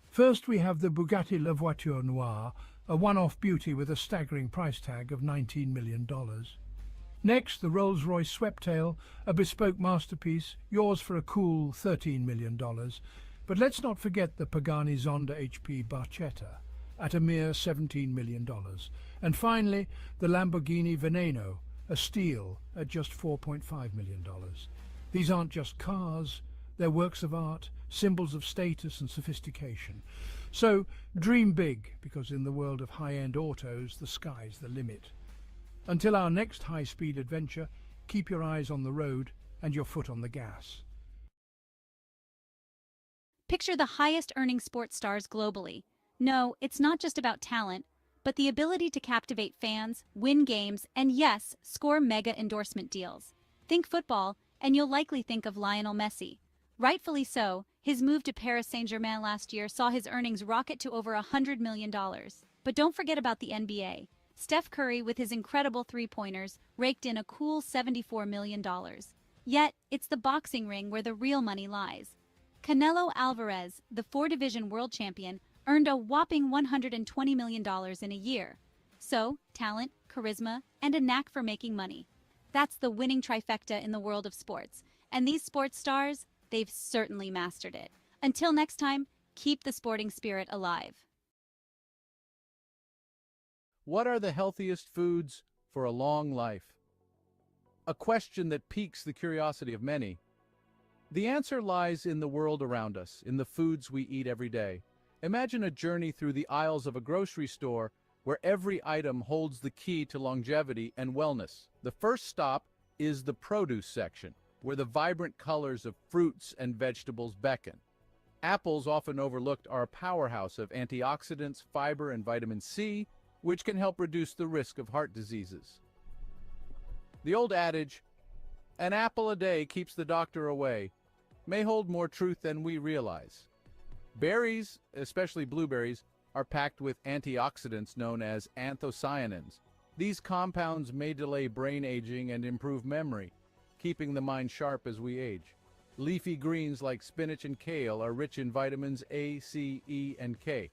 [SPEAKER 18] First we have the Bugatti La Voiture Noire, a one-off beauty with a staggering price tag of $19 million. Next, the Rolls-Royce Sweptail, a bespoke masterpiece, yours for a cool $13 million. But let's not forget the Pagani Zonda HP Barchetta, at a mere $17 million. And finally, the Lamborghini Veneno, a steal at just $4.5 million. These aren't just cars, they're works of art, symbols of status and sophistication. So dream big, because in the world of high-end autos, the sky's the limit. Until our next high-speed adventure, keep your eyes on the road and your foot on the gas.
[SPEAKER 19] Picture the highest-earning sports stars globally. No, it's not just about talent, but the ability to captivate fans, win games, and yes, score mega endorsement deals. Think football, and you'll likely think of Lionel Messi. Rightfully so, his move to Paris Saint-Germain last year saw his earnings rocket to over $100 million. But don't forget about the NBA. Steph Curry, with his incredible three-pointers, raked in a cool $74 million. Yet, it's the boxing ring where the real money lies. Canelo Alvarez, the four-division world champion, earned a whopping $120 million in a year. So, talent, charisma, and a knack for making money. That's the winning trifecta in the world of sports. And these sports stars, they've certainly mastered it. Until next time, keep the sporting spirit alive.
[SPEAKER 20] What are the healthiest foods for a long life? A question that piques the curiosity of many. The answer lies in the world around us, in the foods we eat every day. Imagine a journey through the aisles of a grocery store where every item holds the key to longevity and wellness. The first stop is the produce section, where the vibrant colors of fruits and vegetables beckon. Apples, often overlooked, are a powerhouse of antioxidants, fiber, and vitamin C, which can help reduce the risk of heart diseases. The old adage, "An apple a day keeps the doctor away," may hold more truth than we realize. Berries, especially blueberries, are packed with antioxidants known as anthocyanins. These compounds may delay brain aging and improve memory, keeping the mind sharp as we age. Leafy greens like spinach and kale are rich in vitamins A, C, E, and K.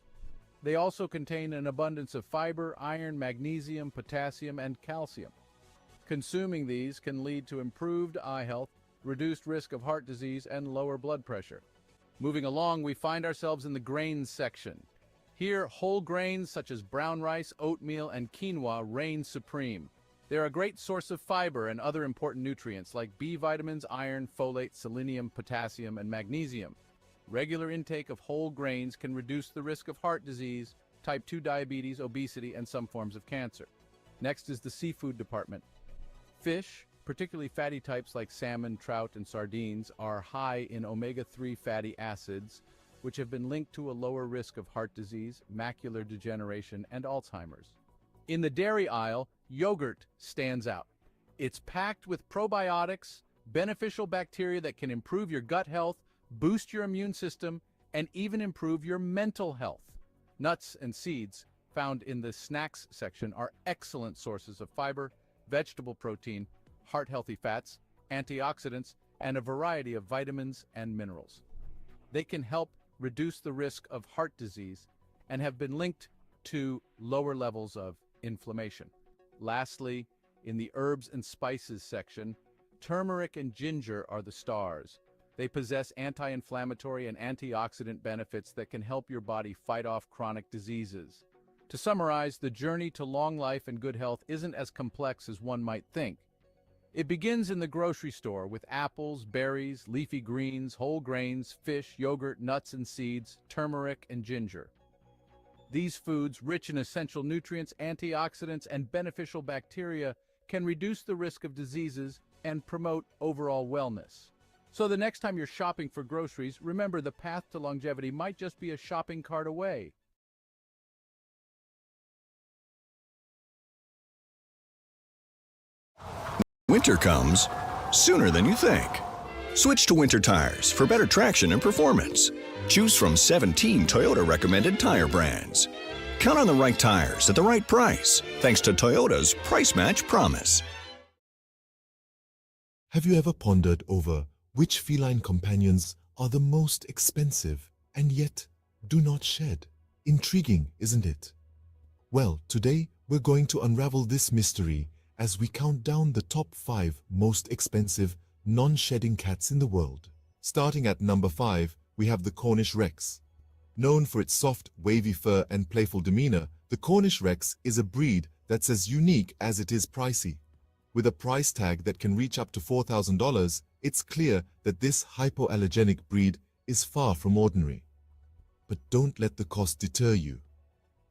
[SPEAKER 20] They also contain an abundance of fiber, iron, magnesium, potassium, and calcium. Consuming these can lead to improved eye health, reduced risk of heart disease, and lower blood pressure. Moving along, we find ourselves in the grains section. Here, whole grains such as brown rice, oatmeal, and quinoa reign supreme. They're a great source of fiber and other important nutrients like B vitamins, iron, folate, selenium, potassium, and magnesium. Regular intake of whole grains can reduce the risk of heart disease, type 2 diabetes, obesity, and some forms of cancer. Next is the seafood department. Fish, particularly fatty types like salmon, trout, and sardines, are high in omega-3 fatty acids, which have been linked to a lower risk of heart disease, macular degeneration, and Alzheimer's. In the dairy aisle, yogurt stands out. It's packed with probiotics, beneficial bacteria that can improve your gut health, boost your immune system, and even improve your mental health. Nuts and seeds, found in the snacks section, are excellent sources of fiber, vegetable protein, heart-healthy fats, antioxidants, and a variety of vitamins and minerals. They can help reduce the risk of heart disease and have been linked to lower levels of inflammation. Lastly, in the herbs and spices section, turmeric and ginger are the stars. They possess anti-inflammatory and antioxidant benefits that can help your body fight off chronic diseases. To summarize, the journey to long life and good health isn't as complex as one might think. It begins in the grocery store with apples, berries, leafy greens, whole grains, fish, yogurt, nuts and seeds, turmeric, and ginger. These foods, rich in essential nutrients, antioxidants, and beneficial bacteria, can reduce the risk of diseases and promote overall wellness. So the next time you're shopping for groceries, remember the path to longevity might just be a shopping cart away.
[SPEAKER 21] Winter comes sooner than you think. Switch to winter tires for better traction and performance. Choose from 17 Toyota recommended tire brands. Count on the right tires at the right price, thanks to Toyota's Price Match Promise.
[SPEAKER 3] Have you ever pondered over which feline companions are the most expensive and yet do not shed? Intriguing, isn't it? Well, today we're going to unravel this mystery as we count down the top 5 most expensive non-shedding cats in the world. Starting at number 5, we have the Cornish Rex. Known for its soft, wavy fur and playful demeanor, the Cornish Rex is a breed that's as unique as it is pricey. With a price tag that can reach up to $4,000, it's clear that this hypoallergenic breed is far from ordinary. But don't let the cost deter you.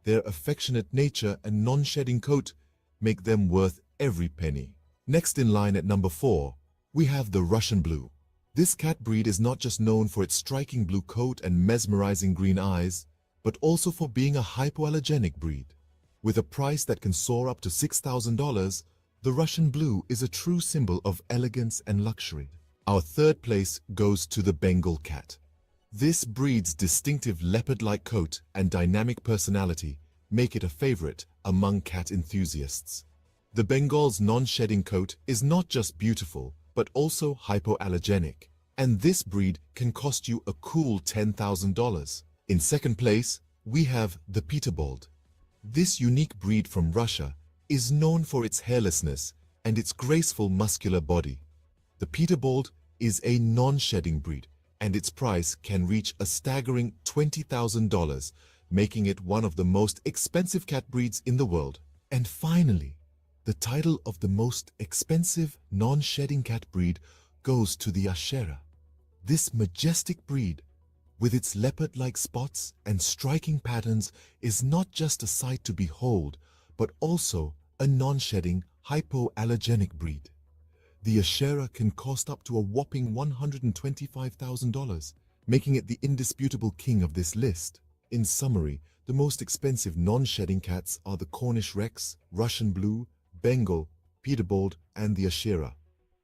[SPEAKER 3] Their affectionate nature and non-shedding coat make them worth every penny. Next in line at number 4, we have the Russian Blue. This cat breed is not just known for its striking blue coat and mesmerizing green eyes, but also for being a hypoallergenic breed. With a price that can soar up to $6,000, the Russian Blue is a true symbol of elegance and luxury. Our third place goes to the Bengal cat. This breed's distinctive leopard-like coat and dynamic personality make it a favorite among cat enthusiasts. The Bengal's non-shedding coat is not just beautiful, but also hypoallergenic, and this breed can cost you a cool $10,000. In second place, we have the Peterbilt. This unique breed from Russia is known for its hairlessness and its graceful muscular body. The Peterbilt is a non-shedding breed, and its price can reach a staggering $20,000, making it one of the most expensive cat breeds in the world. And finally, the title of the most expensive non-shedding cat breed goes to the Ashera. This majestic breed, with its leopard-like spots and striking patterns, is not just a sight to behold, but also a non-shedding, hypoallergenic breed. The Ashera can cost up to a whopping $125,000, making it the indisputable king of this list. In summary, the most expensive non-shedding cats are the Cornish Rex, Russian Blue, Bengal, Peterbilt, and the Ashera.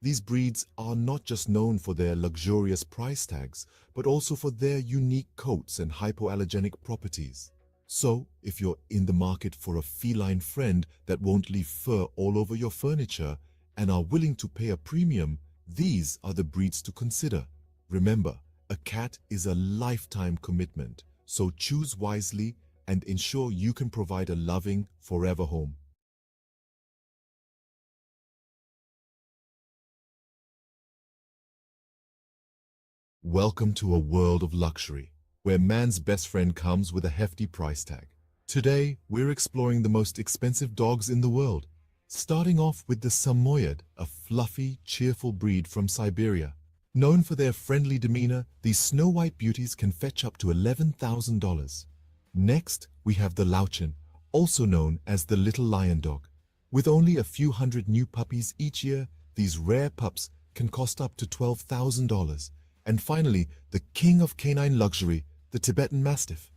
[SPEAKER 3] These breeds are not just known for their luxurious price tags, but also for their unique coats and hypoallergenic properties. So, if you're in the market for a feline friend that won't leave fur all over your furniture and are willing to pay a premium, these are the breeds to consider. Remember, a cat is a lifetime commitment, so choose wisely and ensure you can provide a loving, forever home. Welcome to a world of luxury, where man's best friend comes with a hefty price tag. Today, we're exploring the most expensive dogs in the world, starting off with the Samoyed, a fluffy, cheerful breed from Siberia. Known for their friendly demeanor, these snow-white beauties can fetch up to $11,000. Next, we have the Lauchin, also known as the little lion dog. With only a few hundred new puppies each year, these rare pups can cost up to $12,000. And finally, the king of canine luxury, the Tibetan Mastiff.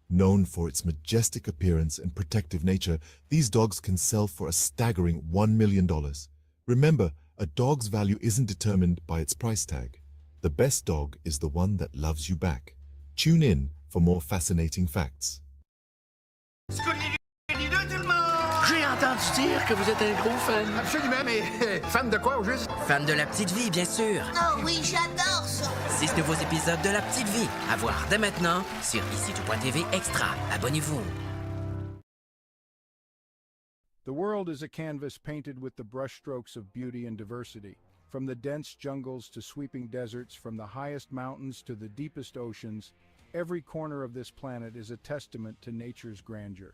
[SPEAKER 3] Known for its majestic appearance and protective nature, these dogs can sell for a staggering $1 million. Remember, a dog's value isn't determined by its price tag. The best dog is the one that loves you back. Tune in for more fascinating facts.
[SPEAKER 1] J'ai entendu dire que vous êtes un gros fan.
[SPEAKER 22] Absolument, mais fan de quoi au juste?
[SPEAKER 1] Fan de La Petite Vie, bien sûr.
[SPEAKER 22] Oh oui, j'adore ça.
[SPEAKER 1] 6 nouveaux épisodes de La Petite Vie. À voir dès maintenant sur ici.tv Extra. Abonnez-vous.
[SPEAKER 23] The world is a canvas painted with the brushstrokes of beauty and diversity. From the dense jungles to sweeping deserts, from the highest mountains to the deepest oceans, every corner of this planet is a testament to nature's grandeur.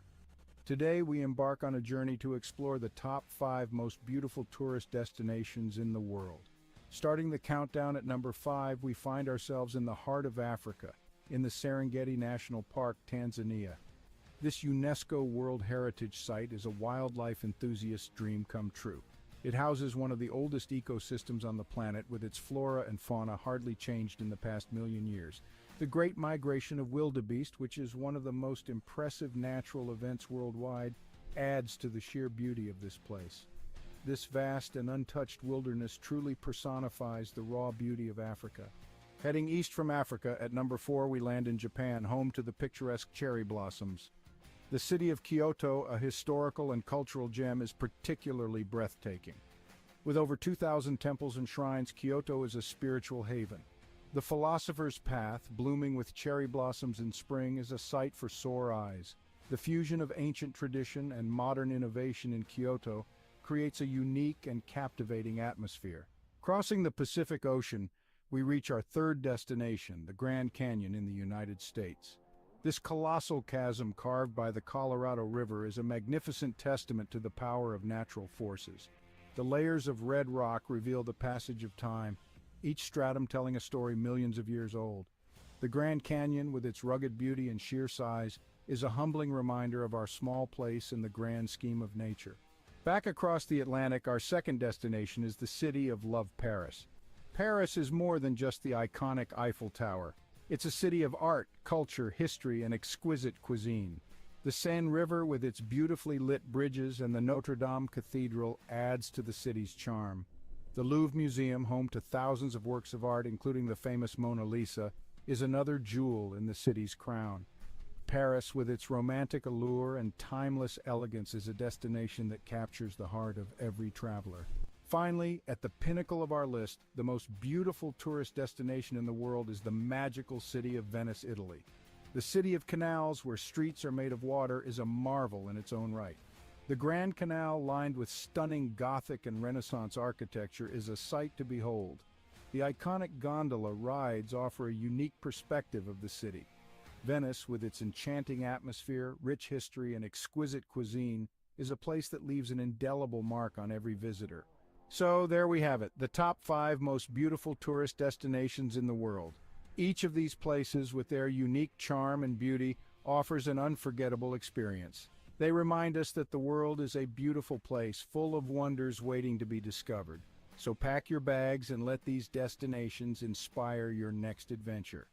[SPEAKER 23] Today, we embark on a journey to explore the top 5 most beautiful tourist destinations in the world. Starting the countdown at number 5, we find ourselves in the heart of Africa, in the Serengeti National Park, Tanzania. This UNESCO World Heritage Site is a wildlife enthusiast's dream come true. It houses one of the oldest ecosystems on the planet, with its flora and fauna hardly changed in the past million years. The Great Migration of Wildebeest, which is one of the most impressive natural events worldwide, adds to the sheer beauty of this place. This vast and untouched wilderness truly personifies the raw beauty of Africa. Heading east from Africa, at number 4 we land in Japan, home to the picturesque cherry blossoms. The city of Kyoto, a historical and cultural gem, is particularly breathtaking. With over 2,000 temples and shrines, Kyoto is a spiritual haven. The Philosopher's Path, blooming with cherry blossoms in spring, is a sight for sore eyes. The fusion of ancient tradition and modern innovation in Kyoto creates a unique and captivating atmosphere. Crossing the Pacific Ocean, we reach our third destination, the Grand Canyon in the United States. This colossal chasm carved by the Colorado River is a magnificent testament to the power of natural forces. The layers of red rock reveal the passage of time, each stratum telling a story millions of years old. The Grand Canyon, with its rugged beauty and sheer size, is a humbling reminder of our small place in the grand scheme of nature. Back across the Atlantic, our second destination is the city of love, Paris. Paris is more than just the iconic Eiffel Tower. It's a city of art, culture, history, and exquisite cuisine. The Seine River, with its beautifully lit bridges, and the Notre Dame Cathedral adds to the city's charm. The Louvre Museum, home to thousands of works of art, including the famous Mona Lisa, is another jewel in the city's crown. Paris, with its romantic allure and timeless elegance, is a destination that captures the heart of every traveler. Finally, at the pinnacle of our list, the most beautiful tourist destination in the world is the magical city of Venice, Italy. The city of canals, where streets are made of water, is a marvel in its own right. The Grand Canal, lined with stunning Gothic and Renaissance architecture, is a sight to behold. The iconic gondola rides offer a unique perspective of the city. Venice, with its enchanting atmosphere, rich history, and exquisite cuisine, is a place that leaves an indelible mark on every visitor. So there we have it, the top 5 most beautiful tourist destinations in the world. Each of these places, with their unique charm and beauty, offers an unforgettable experience. They remind us that the world is a beautiful place, full of wonders waiting to be discovered. So pack your bags and let these destinations inspire your next adventure.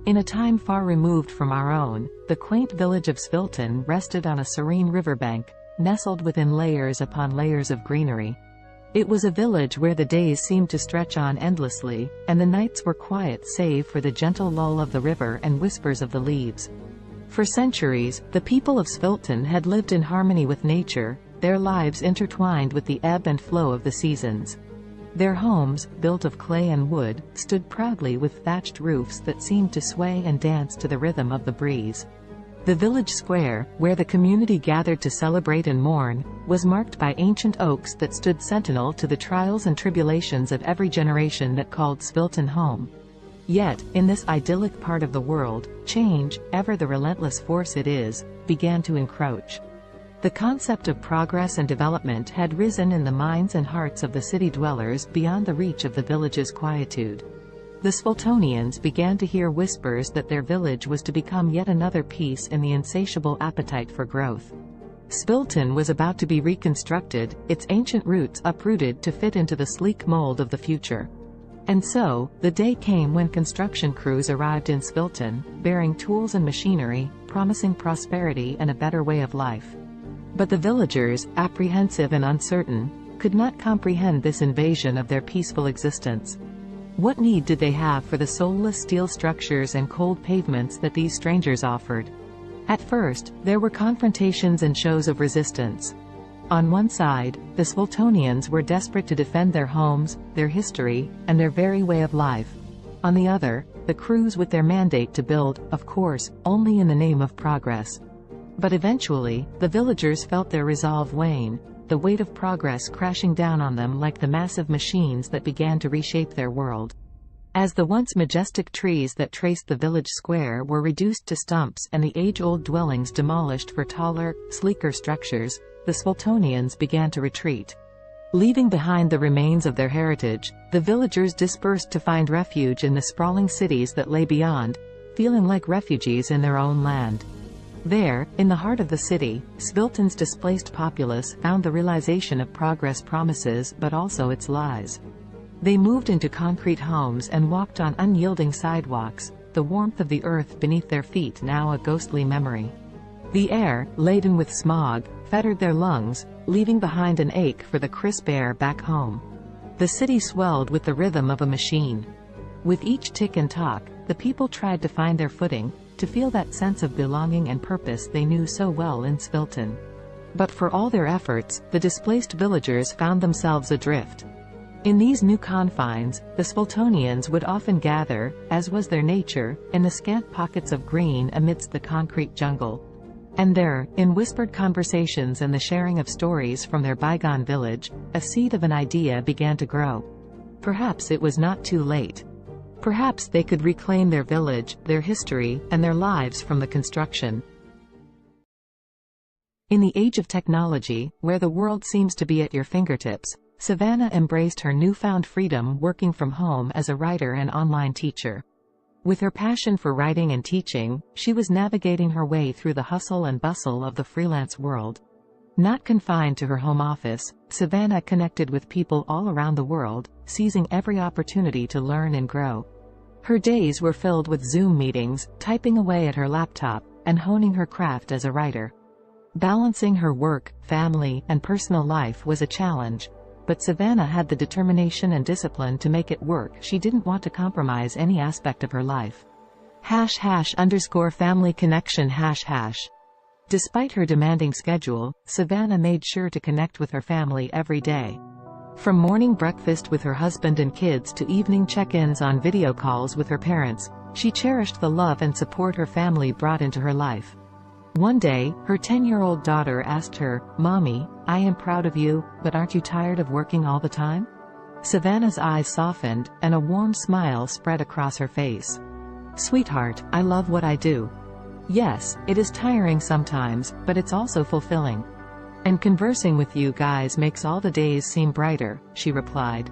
[SPEAKER 2] In a time far removed from our own, the quaint village of Svilton rested on a serene riverbank, nestled within layers upon layers of greenery. It was a village where the days seemed to stretch on endlessly, and the nights were quiet save for the gentle lull of the river and whispers of the leaves. For centuries, the people of Svilton had lived in harmony with nature, their lives intertwined with the ebb and flow of the seasons. Their homes, built of clay and wood, stood proudly with thatched roofs that seemed to sway and dance to the rhythm of the breeze. The village square, where the community gathered to celebrate and mourn, was marked by ancient oaks that stood sentinel to the trials and tribulations of every generation that called Svilton home. Yet, in this idyllic part of the world, change, ever the relentless force it is, began to encroach. The concept of progress and development had risen in the minds and hearts of the city dwellers beyond the reach of the village's quietude. The Sviltonians began to hear whispers that their village was to become yet another piece in the insatiable appetite for growth. Svilton was about to be reconstructed, its ancient roots uprooted to fit into the sleek mold of the future. And so, the day came when construction crews arrived in Svilton, bearing tools and machinery, promising prosperity and a better way of life. But the villagers, apprehensive and uncertain, could not comprehend this invasion of their peaceful existence. What need did they have for the soulless steel structures and cold pavements that these strangers offered? At first, there were confrontations and shows of resistance. On one side, the Sviltonians were desperate to defend their homes, their history, and their very way of life. On the other, the crews with their mandate to build, of course, only in the name of progress. But eventually, the villagers felt their resolve wane, the weight of progress crashing down on them like the massive machines that began to reshape their world. As the once majestic trees that traced the village square were reduced to stumps and the age-old dwellings demolished for taller, sleeker structures, the Sviltonians began to retreat. Leaving behind the remains of their heritage, the villagers dispersed to find refuge in the sprawling cities that lay beyond, feeling like refugees in their own land. There, in the heart of the city, Svilton's displaced populace found the realization of progress promises but also its lies. They moved into concrete homes and walked on unyielding sidewalks, the warmth of the earth beneath their feet now a ghostly memory. The air, laden with smog, fettered their lungs, leaving behind an ache for the crisp air back home. The city swelled with the rhythm of a machine. With each tick and tock, the people tried to find their footing, to feel that sense of belonging and purpose they knew so well in Svilton. But for all their efforts, the displaced villagers found themselves adrift. In these new confines, the Sviltonians would often gather, as was their nature, in the scant pockets of green amidst the concrete jungle. And there, in whispered conversations and the sharing of stories from their bygone village, a seed of an idea began to grow. Perhaps it was not too late. Perhaps they could reclaim their village, their history, and their lives from the construction. In the age of technology, where the world seems to be at your fingertips, Savannah embraced her newfound freedom working from home as a writer and online teacher. With her passion for writing and teaching, she was navigating her way through the hustle and bustle of the freelance world. Not confined to her home office, Savannah connected with people all around the world, seizing every opportunity to learn and grow. Her days were filled with Zoom meetings, typing away at her laptop, and honing her craft as a writer. Balancing her work, family, and personal life was a challenge, but Savannah had the determination and discipline to make it work. She didn't want to compromise any aspect of her life. #family connection #. Despite her demanding schedule, Savannah made sure to connect with her family every day. From morning breakfast with her husband and kids to evening check-ins on video calls with her parents, she cherished the love and support her family brought into her life. One day, her 10-year-old daughter asked her, "Mommy, I am proud of you, but aren't you tired of working all the time?" Savannah's eyes softened, and a warm smile spread across her face. "Sweetheart, I love what I do. Yes, it is tiring sometimes, but it's also fulfilling. And conversing with you guys makes all the days seem brighter," she replied.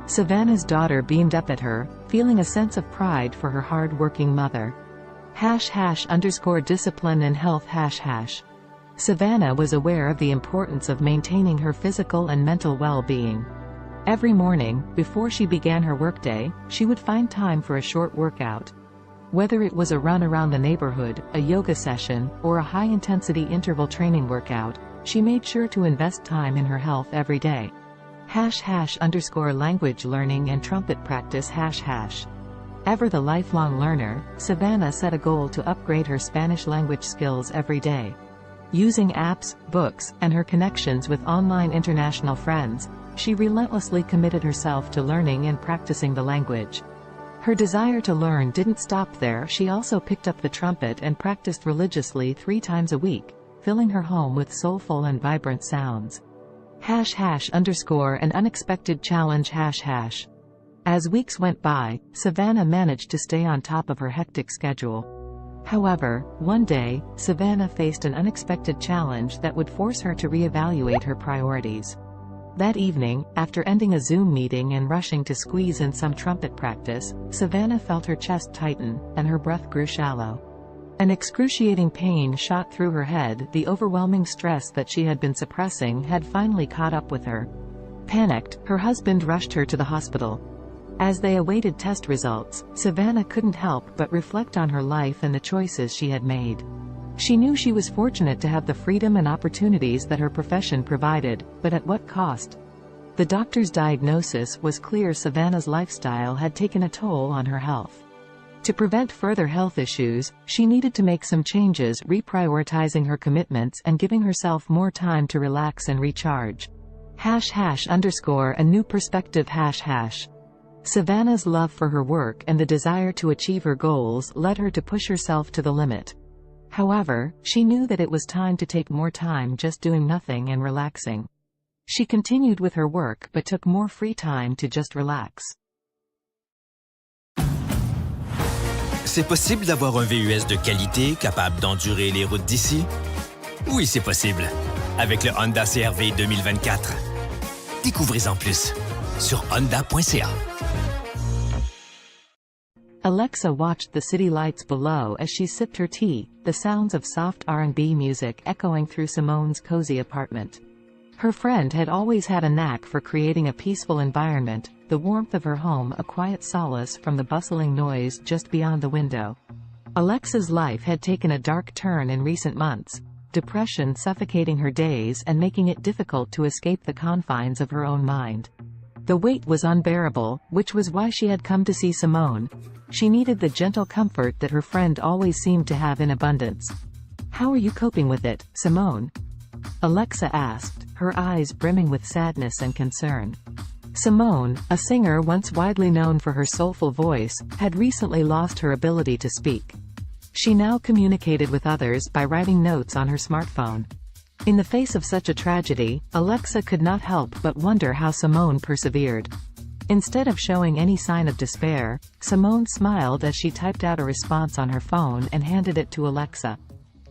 [SPEAKER 2] Savannah's daughter beamed up at her, feeling a sense of pride for her hard-working mother. #discipline and health #. Savannah was aware of the importance of maintaining her physical and mental well-being. Every morning, before she began her workday, she would find time for a short workout. Whether it was a run around the neighborhood, a yoga session, or a high-intensity interval training workout, she made sure to invest time in her health every day. #language learning and trumpet practice #. Ever the lifelong learner, Savannah set a goal to upgrade her Spanish language skills every day. Using apps, books, and her connections with online international friends, she relentlessly committed herself to learning and practicing the language. Her desire to learn didn't stop there. She also picked up the trumpet and practiced religiously 3 times a week, filling her home with soulful and vibrant sounds. #an unexpected challenge #. As weeks went by, Savannah managed to stay on top of her hectic schedule. However, one day, Savannah faced an unexpected challenge that would force her to reevaluate her priorities. That evening, after ending a Zoom meeting and rushing to squeeze in some trumpet practice, Savannah felt her chest tighten, and her breath grew shallow. An excruciating pain shot through her head. The overwhelming stress that she had been suppressing had finally caught up with her. Panicked, her husband rushed her to the hospital. As they awaited test results, Savannah couldn't help but reflect on her life and the choices she had made. She knew she was fortunate to have the freedom and opportunities that her profession provided, but at what cost? The doctor's diagnosis was clear: Savannah's lifestyle had taken a toll on her health. To prevent further health issues, she needed to make some changes, reprioritizing her commitments and giving herself more time to relax and recharge. #a new perspective #. Savannah's love for her work and the desire to achieve her goals led her to push herself to the limit. However, she knew that it was time to take more time just doing nothing and relaxing. She continued with her work but took more free time to just relax.
[SPEAKER 4] C'est possible d'avoir un VUS de qualité capable d'endurer les routes d'ici? Oui, c'est possible. Avec le Honda CR-V 2024. Découvrez-en plus sur honda.ca.
[SPEAKER 2] Alexa watched the city lights below as she sipped her tea, the sounds of soft R&B music echoing through Simone's cozy apartment. Her friend had always had a knack for creating a peaceful environment, the warmth of her home a quiet solace from the bustling noise just beyond the window. Alexa's life had taken a dark turn in recent months, depression suffocating her days and making it difficult to escape the confines of her own mind. The weight was unbearable, which was why she had come to see Simone. She needed the gentle comfort that her friend always seemed to have in abundance. "How are you coping with it, Simone?" Alexa asked, her eyes brimming with sadness and concern. Simone, a singer once widely known for her soulful voice, had recently lost her ability to speak. She now communicated with others by writing notes on her smartphone. In the face of such a tragedy, Alexa could not help but wonder how Simone persevered. Instead of showing any sign of despair, Simone smiled as she typed out a response on her phone and handed it to Alexa.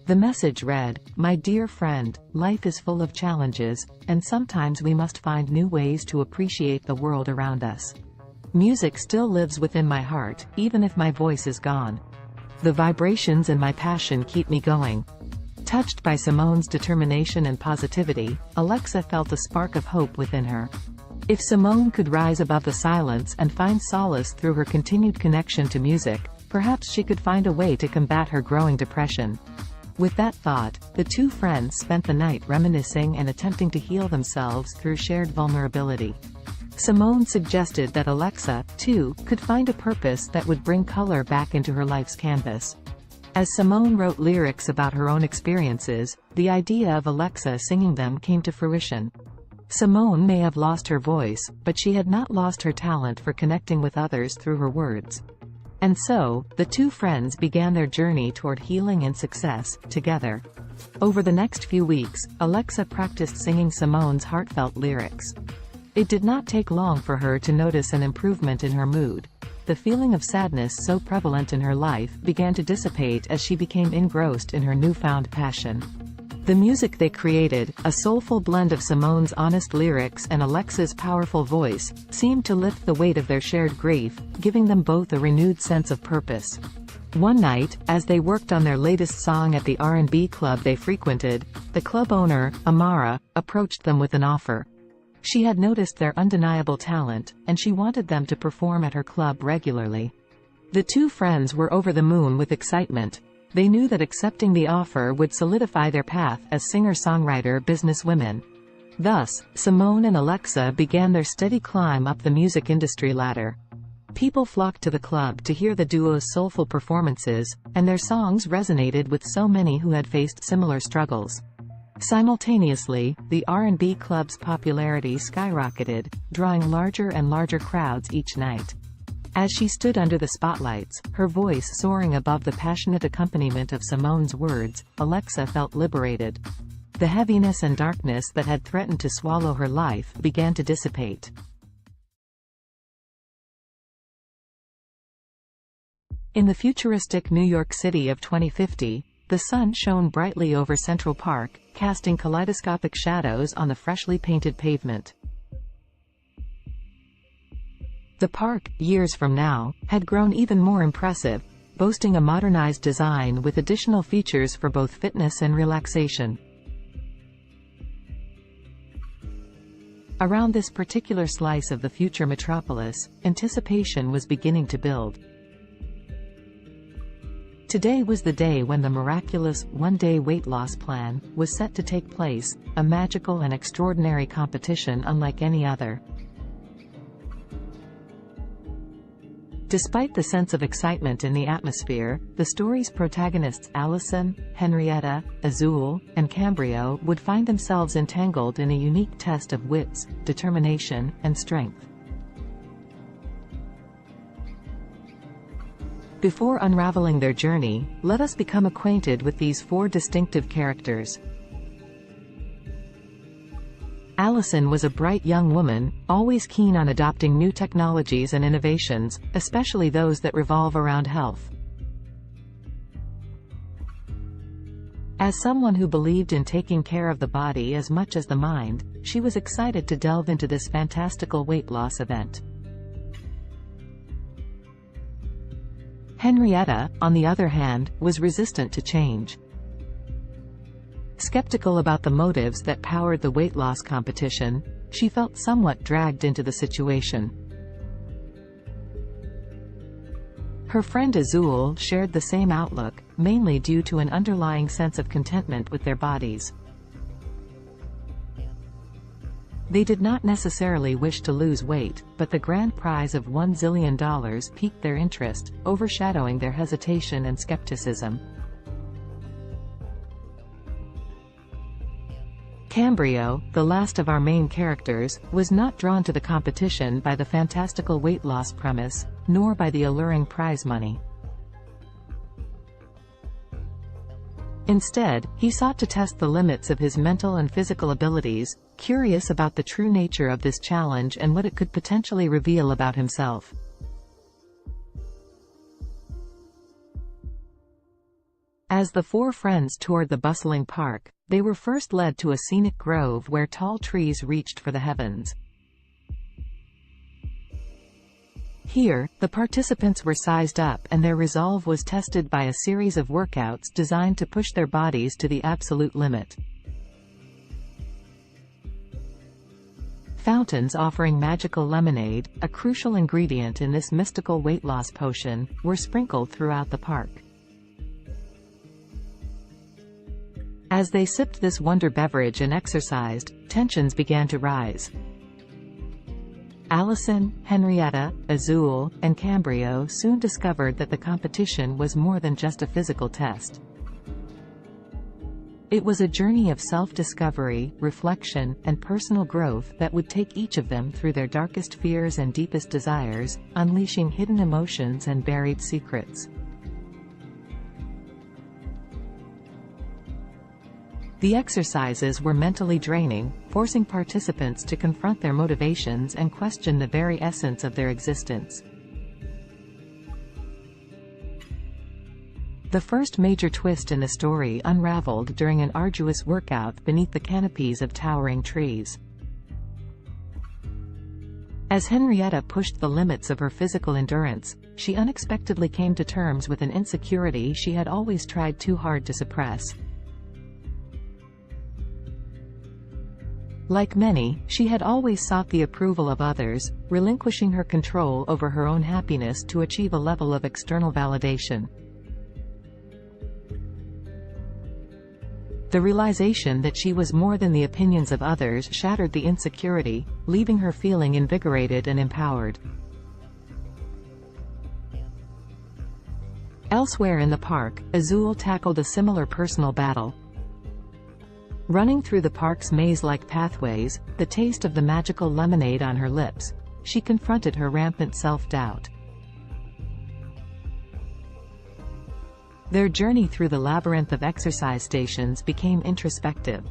[SPEAKER 2] The message read, "My dear friend, life is full of challenges, and sometimes we must find new ways to appreciate the world around us. Music still lives within my heart, even if my voice is gone. The vibrations and my passion keep me going. Touched by Simone's determination and positivity, Alexa felt a spark of hope within her. If Simone could rise above the silence and find solace through her continued connection to music, perhaps she could find a way to combat her growing depression. With that thought, the two friends spent the night reminiscing and attempting to heal themselves through shared vulnerability. Simone suggested that Alexa, too, could find a purpose that would bring color back into her life's canvas. As Simone wrote lyrics about her own experiences, the idea of Alexa singing them came to fruition. Simone may have lost her voice, but she had not lost her talent for connecting with others through her words. And so, the two friends began their journey toward healing and success, together. Over the next few weeks, Alexa practiced singing Simone's heartfelt lyrics. It did not take long for her to notice an improvement in her mood. The feeling of sadness so prevalent in her life began to dissipate as she became engrossed in her newfound passion. The music they created, a soulful blend of Simone's honest lyrics and Alexa's powerful voice, seemed to lift the weight of their shared grief, giving them both a renewed sense of purpose. One night, as they worked on their latest song at the R&B club they frequented, the club owner, Amara, approached them with an offer. She had noticed their undeniable talent, and she wanted them to perform at her club regularly. The two friends were over the moon with excitement. They knew that accepting the offer would solidify their path as singer-songwriter businesswomen. Thus, Simone and Alexa began their steady climb up the music industry ladder. People flocked to the club to hear the duo's soulful performances, and their songs resonated with so many who had faced similar struggles. Simultaneously, the R&B club's popularity skyrocketed, drawing larger and larger crowds each night. As she stood under the spotlights, her voice soaring above the passionate accompaniment of Simone's words, Alexa felt liberated. The heaviness and darkness that had threatened to swallow her life began to dissipate. In the futuristic New York City of 2050, the sun shone brightly over Central Park, casting kaleidoscopic shadows on the freshly painted pavement. The park, years from now, had grown even more impressive, boasting a modernized design with additional features for both fitness and relaxation. Around this particular slice of the future metropolis, anticipation was beginning to build. Today was the day when the miraculous one-day weight loss plan was set to take place, a magical and extraordinary competition unlike any other. Despite the sense of excitement in the atmosphere, the story's protagonists Allison, Henrietta, Azul, and Cambrio would find themselves entangled in a unique test of wits, determination, and strength. Before unraveling their journey, let us become acquainted with these four distinctive characters. Allison was a bright young woman, always keen on adopting new technologies and innovations, especially those that revolve around health. As someone who believed in taking care of the body as much as the mind, she was excited to delve into this fantastical weight loss event. Henrietta, on the other hand, was resistant to change. Skeptical about the motives that powered the weight loss competition, she felt somewhat dragged into the situation. Her friend Azul shared the same outlook, mainly due to an underlying sense of contentment with their bodies. They did not necessarily wish to lose weight, but the grand prize of $1 zillion piqued their interest, overshadowing their hesitation and skepticism. Cambrio, the last of our main characters, was not drawn to the competition by the fantastical weight loss premise, nor by the alluring prize money. Instead, he sought to test the limits of his mental and physical abilities, curious about the true nature of this challenge and what it could potentially reveal about himself. As the four friends toured the bustling park, they were first led to a scenic grove where tall trees reached for the heavens. Here, the participants were sized up and their resolve was tested by a series of workouts designed to push their bodies to the absolute limit. Fountains offering magical lemonade, a crucial ingredient in this mystical weight loss potion, were sprinkled throughout the park. As they sipped this wonder beverage and exercised, tensions began to rise. Allison, Henrietta, Azul, and Cambrio soon discovered that the competition was more than just a physical test. It was a journey of self-discovery, reflection, and personal growth that would take each of them through their darkest fears and deepest desires, unleashing hidden emotions and buried secrets. The exercises were mentally draining, forcing participants to confront their motivations and question the very essence of their existence. The first major twist in the story unraveled during an arduous workout beneath the canopies of towering trees. As Henrietta pushed the limits of her physical endurance, she unexpectedly came to terms with an insecurity she had always tried too hard to suppress. Like many, she had always sought the approval of others, relinquishing her control over her own happiness to achieve a level of external validation. The realization that she was more than the opinions of others shattered the insecurity, leaving her feeling invigorated and empowered. Elsewhere in the park, Azul tackled a similar personal battle. Running through the park's maze-like pathways, the taste of the magical lemonade on her lips, she confronted her rampant self-doubt. Their journey through the labyrinth of exercise stations became introspective.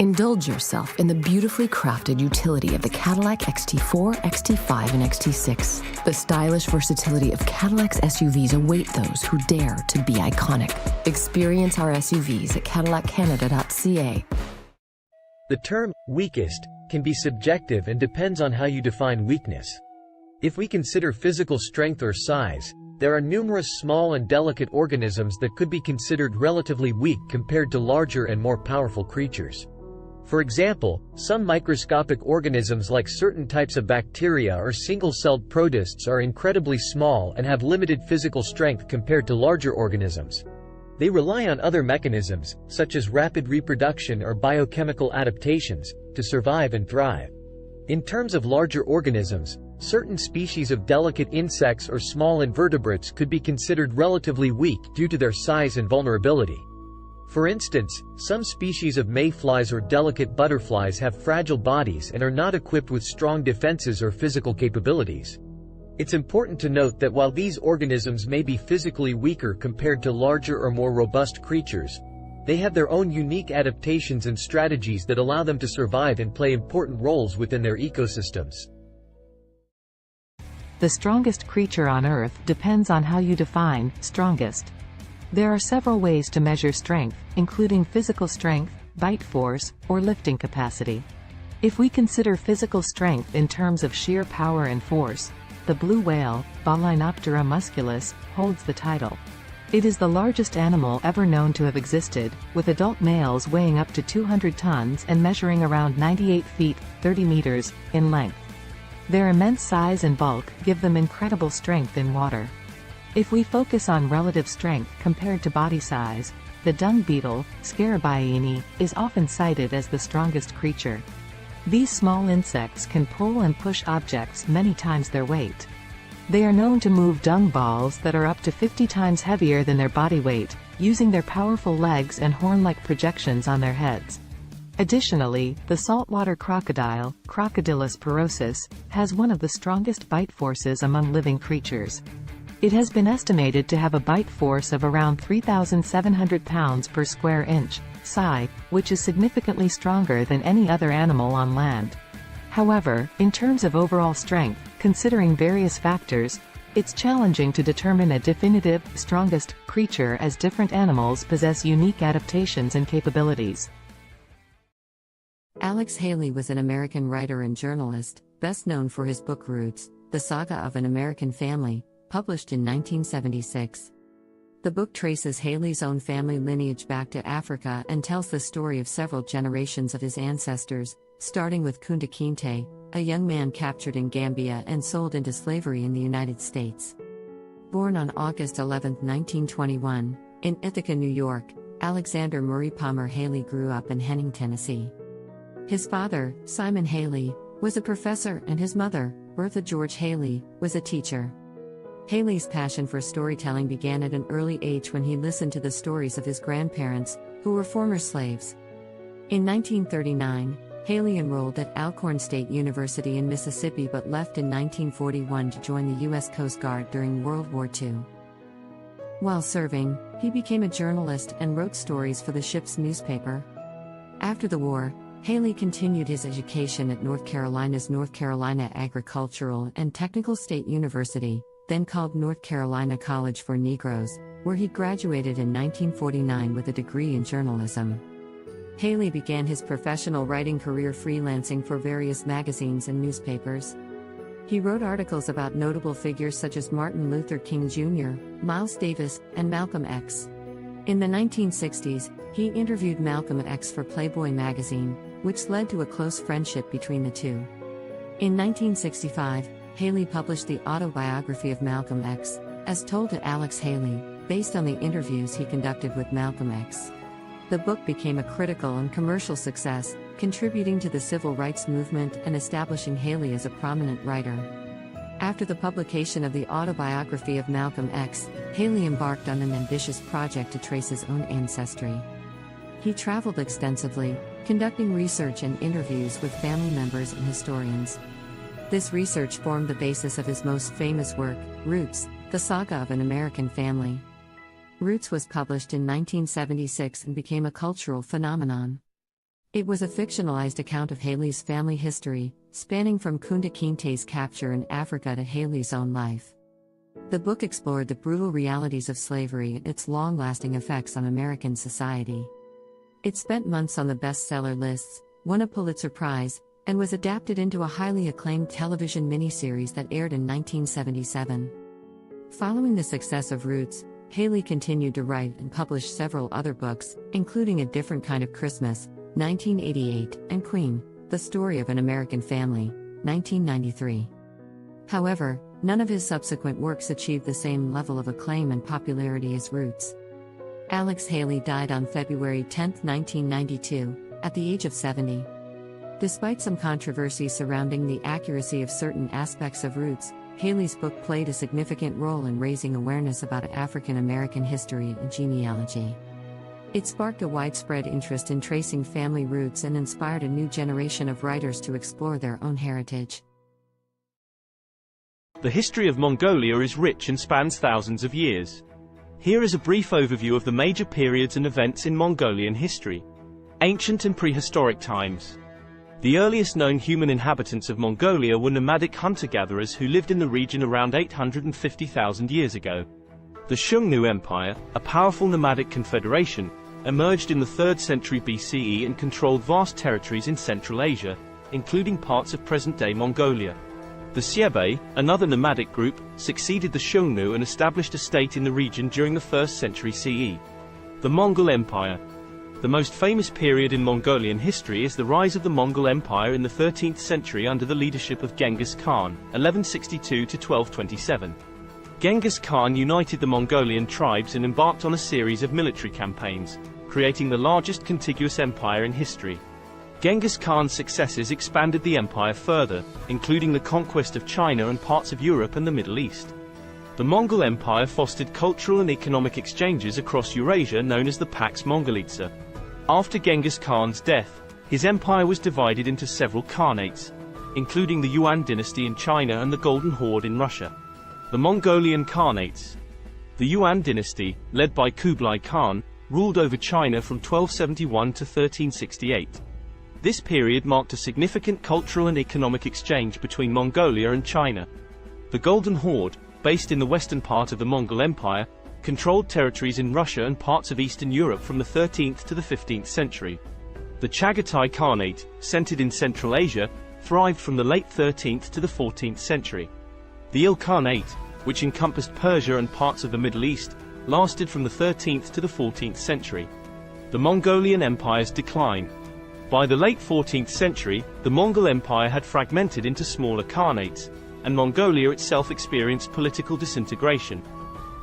[SPEAKER 5] Indulge yourself in the beautifully crafted utility of the Cadillac XT4, XT5, and XT6. The stylish versatility of Cadillac's SUVs await those who dare to be iconic. Experience our SUVs at cadillaccanada.ca.
[SPEAKER 8] The term weakest can be subjective and depends on how you define weakness. If we consider physical strength or size, there are numerous small and delicate organisms that could be considered relatively weak compared to larger and more powerful creatures. For example, some microscopic organisms like certain types of bacteria or single-celled protists are incredibly small and have limited physical strength compared to larger organisms. They rely on other mechanisms, such as rapid reproduction or biochemical adaptations, to survive and thrive. In terms of larger organisms, certain species of delicate insects or small invertebrates could be considered relatively weak due to their size and vulnerability. For instance, some species of mayflies or delicate butterflies have fragile bodies and are not equipped with strong defenses or physical capabilities. It's important to note that while these organisms may be physically weaker compared to larger or more robust creatures, they have their own unique adaptations and strategies that allow them to survive and play important roles within their ecosystems.
[SPEAKER 2] The strongest creature on Earth depends on how you define strongest. There are several ways to measure strength, including physical strength, bite force, or lifting capacity. If we consider physical strength in terms of sheer power and force, the blue whale, Balaenoptera musculus, holds the title. It is the largest animal ever known to have existed, with adult males weighing up to 200 tons and measuring around 98 feet, 30 meters, in length. Their immense size and bulk give them incredible strength in water. If we focus on relative strength compared to body size, the dung beetle, Scarabaeini, is often cited as the strongest creature. These small insects can pull and push objects many times their weight. They are known to move dung balls that are up to 50 times heavier than their body weight, using their powerful legs and horn-like projections on their heads. Additionally, the saltwater crocodile, Crocodylus porosus, has one of the strongest bite forces among living creatures. It has been estimated to have a bite force of around 3,700 pounds per square inch, psi, which is significantly stronger than any other animal on land. However, in terms of overall strength, considering various factors, it's challenging to determine a definitive, strongest creature as different animals possess unique adaptations and capabilities.
[SPEAKER 5] Alex Haley was an American writer and journalist, best known for his book Roots, The Saga of an American Family, published in 1976. The book traces Haley's own family lineage back to Africa and tells the story of several generations of his ancestors, starting with Kunta Kinte, a young man captured in Gambia and sold into slavery in the United States. Born on August 11, 1921, in Ithaca, New York, Alexander Murray Palmer Haley grew up in Henning, Tennessee. His father, Simon Haley, was a professor and his mother, Bertha George Haley, was a teacher. Haley's passion for storytelling began at an early age when he listened to the stories of his grandparents, who were former slaves. In 1939, Haley enrolled at Alcorn State University in Mississippi but left in 1941 to join the U.S. Coast Guard during World War II. While serving, he became a journalist and wrote stories for the ship's newspaper. After the war, Haley continued his education at North Carolina's North Carolina Agricultural and Technical State University, then called North Carolina College for Negroes, where he graduated in 1949 with a degree in journalism. Haley began his professional writing career freelancing for various magazines and newspapers. He wrote articles about notable figures such as Martin Luther King Jr., Miles Davis, and Malcolm X. In the 1960s, he interviewed Malcolm X for Playboy magazine, which led to a close friendship between the two. In 1965, Haley published the autobiography of Malcolm X, as told to Alex Haley, based on the interviews he conducted with Malcolm X. The book became a critical and commercial success, contributing to the civil rights movement and establishing Haley as a prominent writer. After the publication of the autobiography of Malcolm X, Haley embarked on an ambitious project to trace his own ancestry. He traveled extensively, conducting research and interviews with family members and historians. This research formed the basis of his most famous work, Roots, The Saga of an American Family. Roots was published in 1976 and became a cultural phenomenon. It was a fictionalized account of Haley's family history, spanning from Kunta Kinte's capture in Africa to Haley's own life. The book explored the brutal realities of slavery and its long-lasting effects on American society. It spent months on the bestseller lists, won a Pulitzer Prize, and was adapted into a highly acclaimed television miniseries that aired in 1977. Following the success of Roots, Haley continued to write and publish several other books, including A Different Kind of Christmas, 1988, and Queen, The Story of an American Family, 1993. However, none of his subsequent works achieved the same level of acclaim and popularity as Roots. Alex Haley died on February 10, 1992, at the age of 70. Despite some controversy surrounding the accuracy of certain aspects of Roots, Haley's book played a significant role in raising awareness about African American history and genealogy. It sparked a widespread interest in tracing family roots and inspired a new generation of writers to explore their own heritage.
[SPEAKER 9] The history of Mongolia is rich and spans thousands of years. Here is a brief overview of the major periods and events in Mongolian history. Ancient and prehistoric times. The earliest known human inhabitants of Mongolia were nomadic hunter-gatherers who lived in the region around 850,000 years ago. The Xiongnu Empire, a powerful nomadic confederation, emerged in the 3rd century BCE and controlled vast territories in Central Asia, including parts of present-day Mongolia. The Xiebe, another nomadic group, succeeded the Xiongnu and established a state in the region during the 1st century CE. The Mongol Empire. The most famous period in Mongolian history is the rise of the Mongol Empire in the 13th century under the leadership of Genghis Khan, 1162 to 1227. Genghis Khan united the Mongolian tribes and embarked on a series of military campaigns, creating the largest contiguous empire in history. Genghis Khan's successes expanded the empire further, including the conquest of China and parts of Europe and the Middle East. The Mongol Empire fostered cultural and economic exchanges across Eurasia known as the Pax Mongolitsa. After Genghis Khan's death, his empire was divided into several khanates, including the Yuan dynasty in China and the Golden Horde in Russia. The Mongolian Khanates. The Yuan dynasty, led by Kublai Khan, ruled over China from 1271 to 1368. This period marked a significant cultural and economic exchange between Mongolia and China. The Golden Horde, based in the western part of the Mongol Empire, controlled territories in Russia and parts of Eastern Europe from the 13th to the 15th century. The Chagatai Khanate, centered in Central Asia, thrived from the late 13th to the 14th century. The Ilkhanate, which encompassed Persia and parts of the Middle East, lasted from the 13th to the 14th century. The Mongolian Empire's decline. By the late 14th century, the Mongol Empire had fragmented into smaller khanates, and Mongolia itself experienced political disintegration.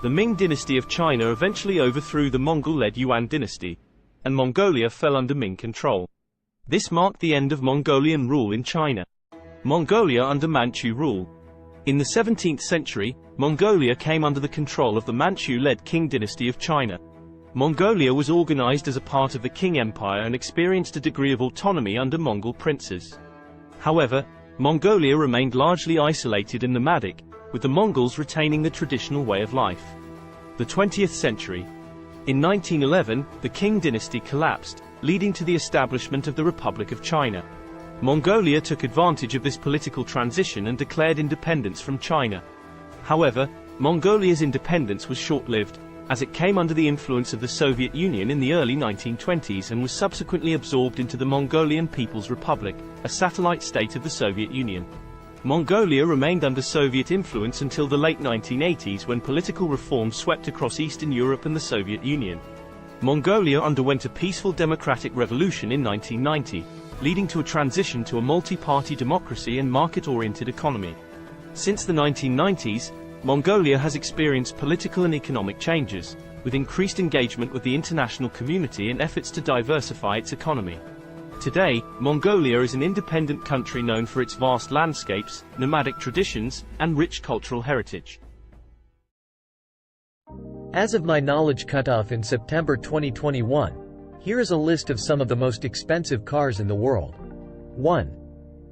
[SPEAKER 9] The Ming dynasty of China eventually overthrew the Mongol-led Yuan dynasty, and Mongolia fell under Ming control. This marked the end of Mongolian rule in China. Mongolia under Manchu rule. In the 17th century, Mongolia came under the control of the Manchu-led Qing dynasty of China. Mongolia was organized as a part of the Qing Empire and experienced a degree of autonomy under Mongol princes. However, Mongolia remained largely isolated and nomadic, with the Mongols retaining the traditional way of life. The 20th century. In 1911, the Qing dynasty collapsed, leading to the establishment of the Republic of China. Mongolia took advantage of this political transition and declared independence from China. However, Mongolia's independence was short-lived, as it came under the influence of the Soviet Union in the early 1920s and was subsequently absorbed into the Mongolian People's Republic, a satellite state of the Soviet Union. Mongolia remained under Soviet influence until the late 1980s when political reform swept across Eastern Europe and the Soviet Union. Mongolia underwent a peaceful democratic revolution in 1990, leading to a transition to a multi-party democracy and market-oriented economy. Since the 1990s, Mongolia has experienced political and economic changes, with increased engagement with the international community and efforts to diversify its economy. Today, Mongolia is an independent country known for its vast landscapes, nomadic traditions, and rich cultural heritage.
[SPEAKER 8] As of my knowledge cutoff in September 2021, here is a list of some of the most expensive cars in the world. 1.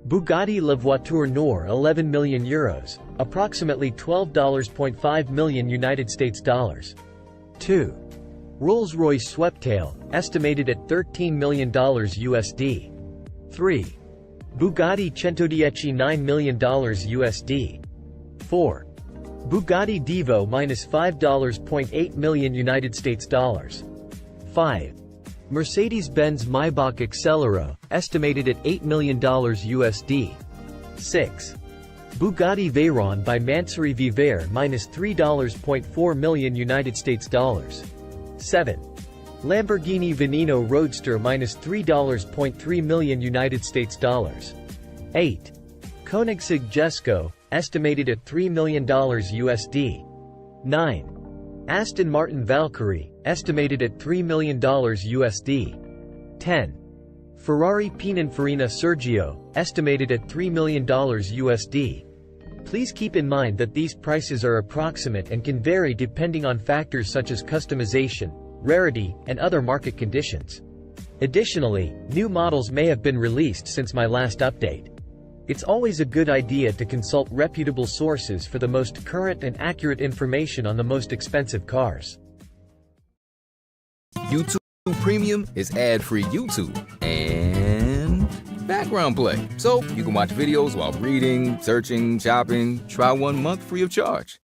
[SPEAKER 8] Bugatti La Voiture Noire 11 million euros, approximately $12.5 million United States dollars. 2. Rolls-Royce Sweptail, estimated at $13 million USD. 3. Bugatti Centodieci $9 million USD. 4. Bugatti Divo -$5.8 million United States dollars. 5. Mercedes-Benz Maybach Accelero, estimated at $8 million USD. 6. Bugatti Veyron by Mansouri Vivere -$3.4 million United States dollars. 7. Lamborghini Veneno Roadster -$3.3 million United States dollars. 8. Koenigsegg Jesko, estimated at $3 million USD. 9. Aston Martin Valkyrie, estimated at $3 million USD. 10. Ferrari Pininfarina Sergio, estimated at $3 million USD. Please keep in mind that these prices are approximate and can vary depending on factors such as customization, rarity, and other market conditions. Additionally, new models may have been released since my last update. It's always a good idea to consult reputable sources for the most current and accurate information on the most expensive cars.
[SPEAKER 6] YouTube Premium is ad-free YouTube and background play, so you can watch videos while reading, searching, shopping. Try 1 month free of charge.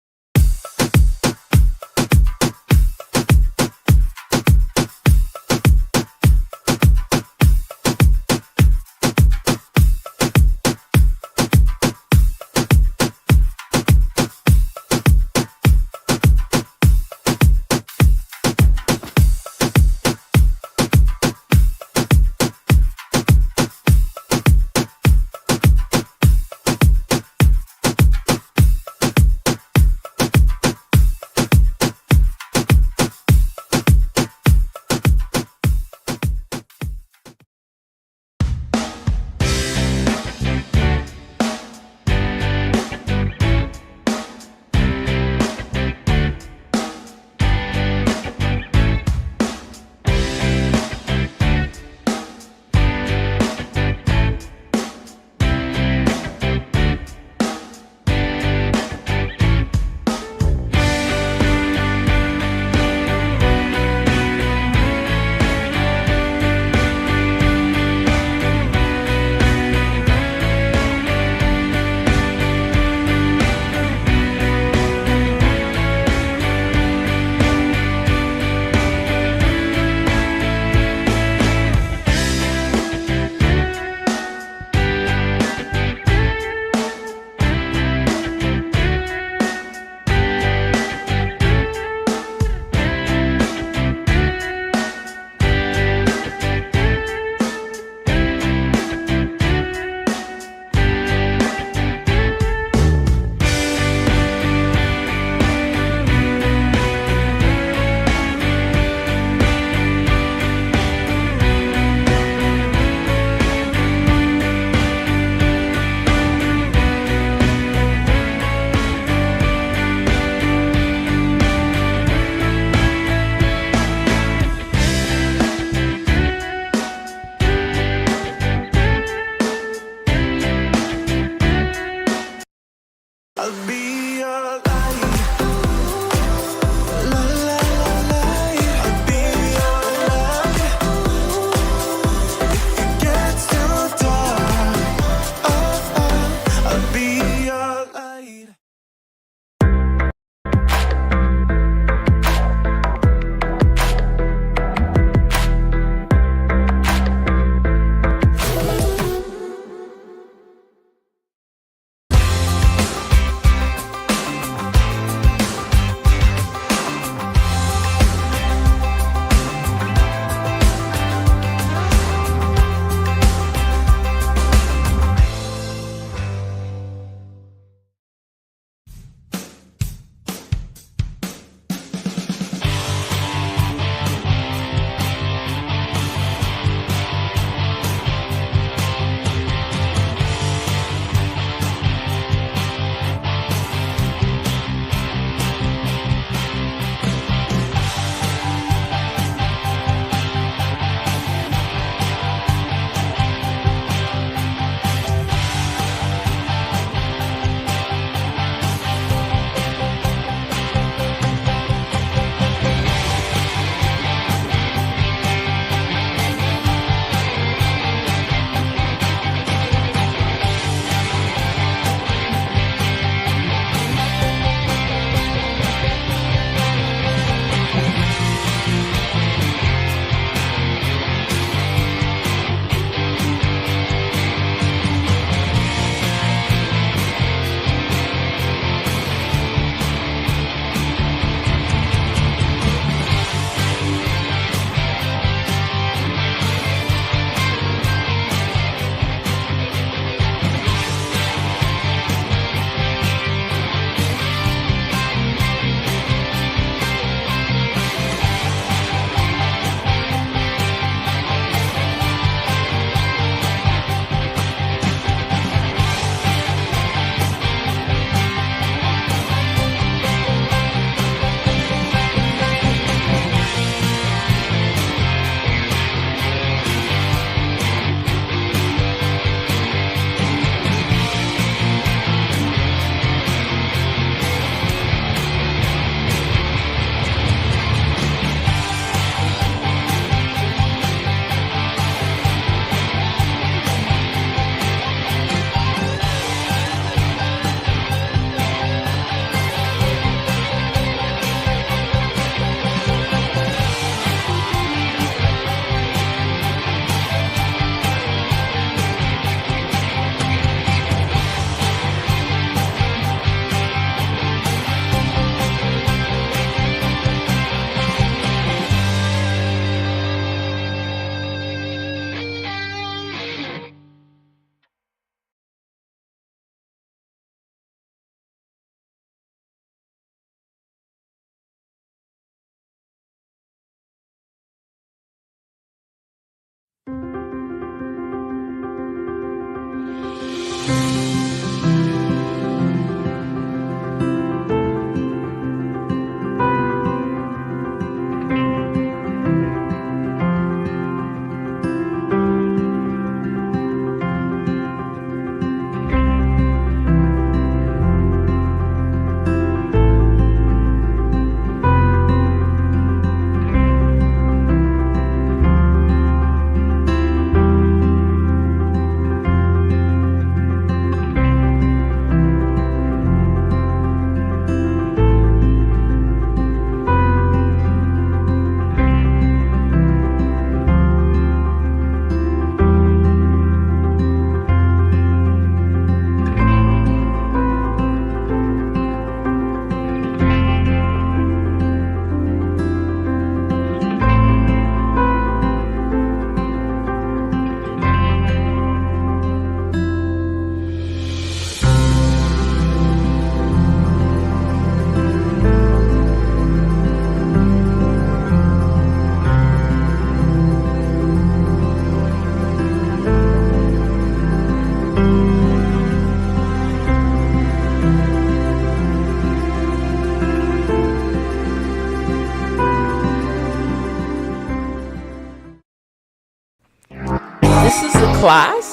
[SPEAKER 10] This is a class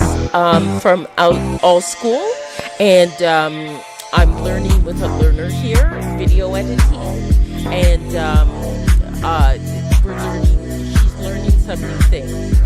[SPEAKER 10] from All School, and I'm learning with a learner here, video editing, and she's learning some new things.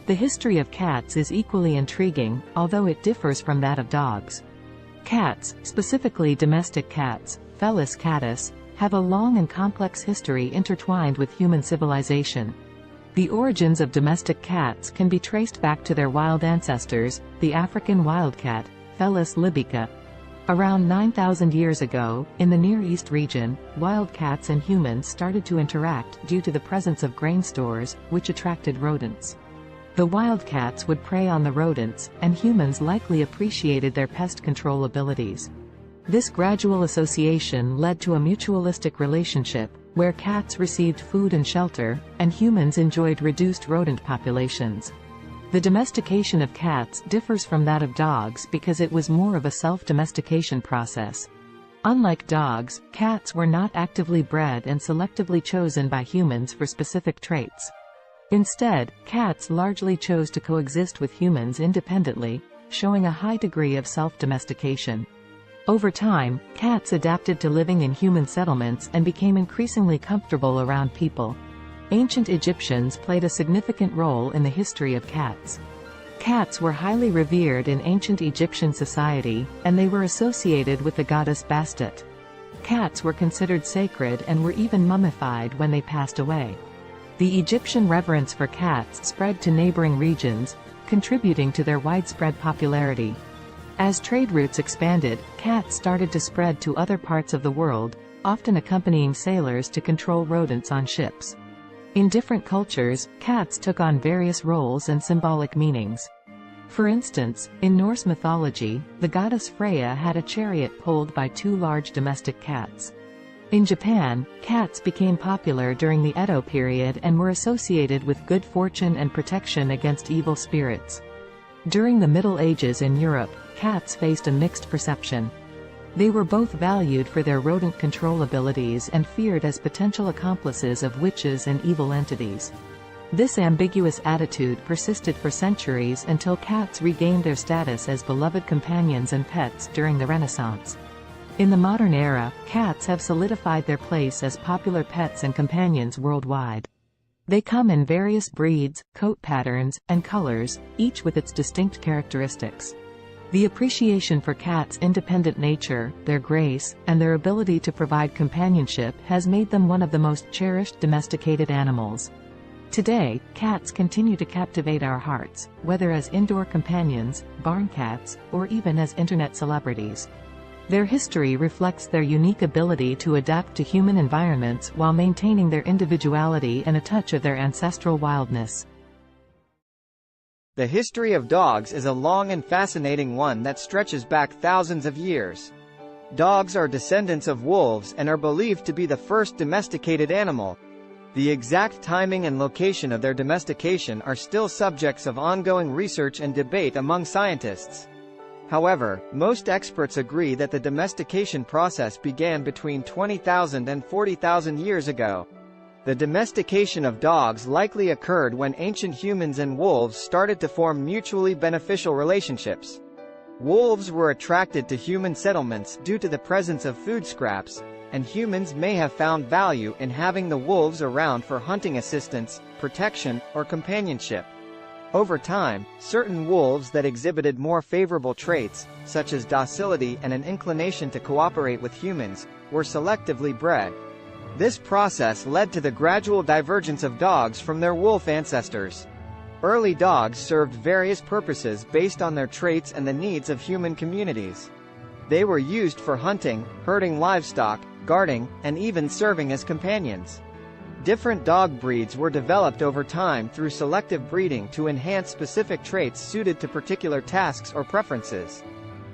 [SPEAKER 2] The history of cats is equally intriguing, although it differs from that of dogs. Cats, specifically domestic cats, Felis catus, have a long and complex history intertwined with human civilization. The origins of domestic cats can be traced back to their wild ancestors, the African wildcat, Felis libica. Around 9,000 years ago, in the Near East region, wild cats and humans started to interact due to the presence of grain stores, which attracted rodents. The wildcats would prey on the rodents, and humans likely appreciated their pest control abilities. This gradual association led to a mutualistic relationship, where cats received food and shelter, and humans enjoyed reduced rodent populations. The domestication of cats differs from that of dogs because it was more of a self-domestication process. Unlike dogs, cats were not actively bred and selectively chosen by humans for specific traits. Instead, cats largely chose to coexist with humans independently, showing a high degree of self-domestication. Over time, cats adapted to living in human settlements and became increasingly comfortable around people. Ancient Egyptians played a significant role in the history of cats. Cats were highly revered in ancient Egyptian society, and they were associated with the goddess Bastet. Cats were considered sacred and were even mummified when they passed away. The Egyptian reverence for cats spread to neighboring regions, contributing to their widespread popularity. As trade routes expanded, cats started to spread to other parts of the world, often accompanying sailors to control rodents on ships. In different cultures, cats took on various roles and symbolic meanings. For instance, in Norse mythology, the goddess Freya had a chariot pulled by two large domestic cats. In Japan, cats became popular during the Edo period and were associated with good fortune and protection against evil spirits. During the Middle Ages in Europe, cats faced a mixed perception. They were both valued for their rodent control abilities and feared as potential accomplices of witches and evil entities. This ambiguous attitude persisted for centuries until cats regained their status as beloved companions and pets during the Renaissance. In the modern era, cats have solidified their place as popular pets and companions worldwide. They come in various breeds, coat patterns, and colors, each with its distinct characteristics. The appreciation for cats' independent nature, their grace, and their ability to provide companionship has made them one of the most cherished domesticated animals. Today, cats continue to captivate our hearts, whether as indoor companions, barn cats, or even as internet celebrities. Their history reflects their unique ability to adapt to human environments while maintaining their individuality and a touch of their ancestral wildness.
[SPEAKER 12] The history of dogs is a long and fascinating one that stretches back thousands of years. Dogs are descendants of wolves and are believed to be the first domesticated animal. The exact timing and location of their domestication are still subjects of ongoing research and debate among scientists. However, most experts agree that the domestication process began between 20,000 and 40,000 years ago. The domestication of dogs likely occurred when ancient humans and wolves started to form mutually beneficial relationships. Wolves were attracted to human settlements due to the presence of food scraps, and humans may have found value in having the wolves around for hunting assistance, protection, or companionship. Over time, certain wolves that exhibited more favorable traits, such as docility and an inclination to cooperate with humans, were selectively bred. This process led to the gradual divergence of dogs from their wolf ancestors. Early dogs served various purposes based on their traits and the needs of human communities. They were used for hunting, herding livestock, guarding, and even serving as companions. Different dog breeds were developed over time through selective breeding to enhance specific traits suited to particular tasks or preferences.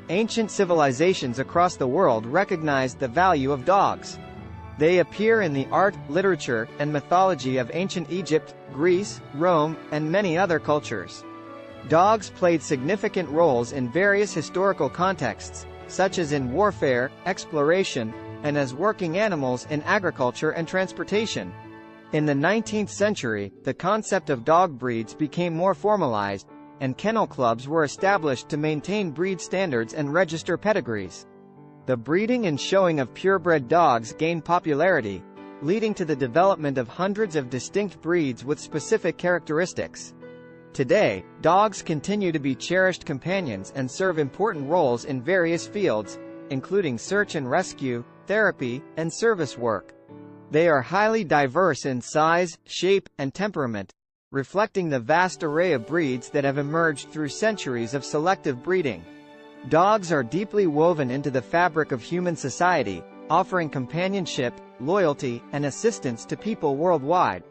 [SPEAKER 12] Ancient civilizations across the world recognized the value of dogs. They appear in the art, literature, and mythology of ancient Egypt, Greece, Rome, and many other cultures. Dogs played significant roles in various historical contexts, such as in warfare, exploration, and as working animals in agriculture and transportation. In the 19th century, the concept of dog breeds became more formalized, and kennel clubs were established to maintain breed standards and register pedigrees. The breeding and showing of purebred dogs gained popularity, leading to the development of hundreds of distinct breeds with specific characteristics. Today, dogs continue to be cherished companions and serve important roles in various fields, including search and rescue, therapy, and service work. They are highly diverse in size, shape, and temperament, reflecting the vast array of breeds that have emerged through centuries of selective breeding. Dogs are deeply woven into the fabric of human society, offering companionship, loyalty, and assistance to people worldwide.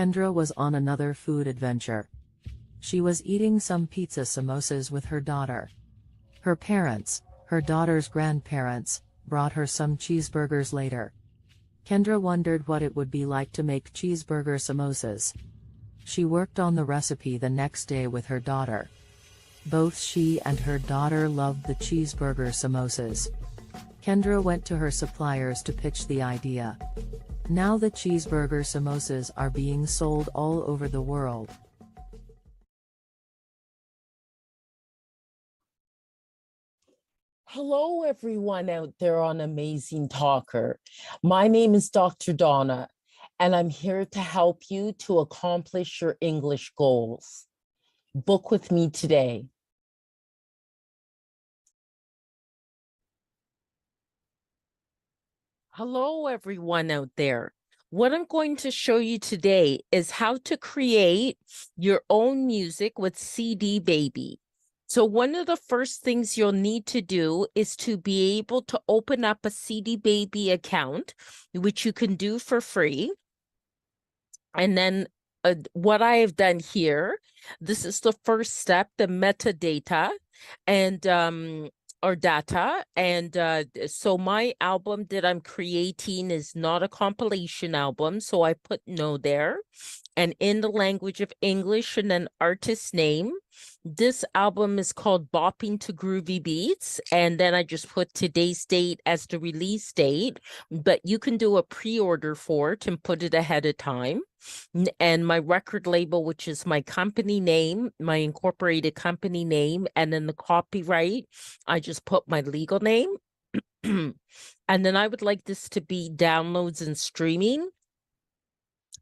[SPEAKER 2] Kendra was on another food adventure. She was eating some pizza samosas with her daughter. Her parents, her daughter's grandparents, brought her some cheeseburgers later. Kendra wondered what it would be like to make cheeseburger samosas. She worked on the recipe the next day with her daughter. Both she and her daughter loved the cheeseburger samosas. Kendra went to her suppliers to pitch the idea. Now the cheeseburger samosas are being sold all over the world.
[SPEAKER 10] Hello, everyone out there on Amazing Talker. My name is Dr. Donna, and I'm here to help you to accomplish your English goals. Book with me today. Hello, everyone out there. What I'm going to show you today is how to create your own music with CD Baby. So one of the first things you'll need to do is to be able to open up a CD Baby account, which you can do for free. And then what I have done here, this is the first step, the metadata and or data. And so my album that I'm creating is not a compilation album. So I put no there. And in the language of English and an artist name. This album is called Bopping to Groovy Beats. And then I just put today's date as the release date. But you can do a pre-order for it and put it ahead of time. And my record label, which is my company name, my incorporated company name, and then the copyright, I just put my legal name. And then I would like this to be downloads and streaming.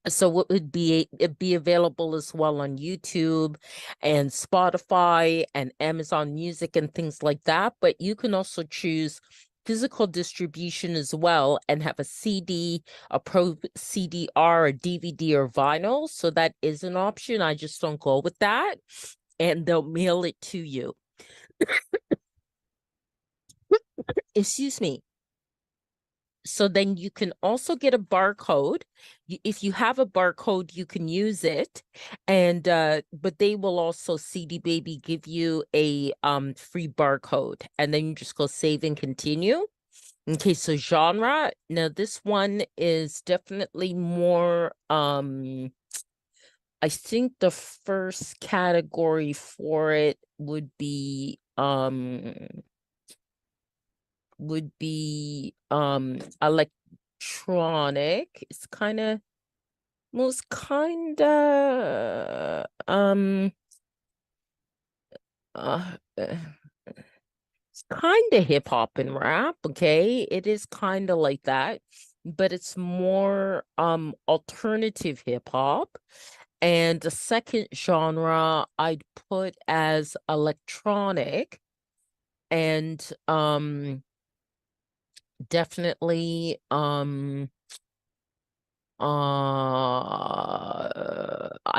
[SPEAKER 10] So it'd be available as well on YouTube and Spotify and Amazon Music and things like that. But you can also choose physical distribution as well and have a CD, a Pro CD-R, a DVD, or vinyl. So that is an option. I just don't go with that. And they'll mail it to you. Excuse me. So then you can also get a barcode. If you have a barcode, you can use it. And but they will also CD Baby give you a free barcode. And then you just go save and continue. Okay, so genre. Now this one is definitely more I think the first category for it would be electronic. It's kind of it's kind of hip hop and rap. Okay, it is kind of like that, but it's more alternative hip hop. And the second genre I'd put as electronic, and definitely I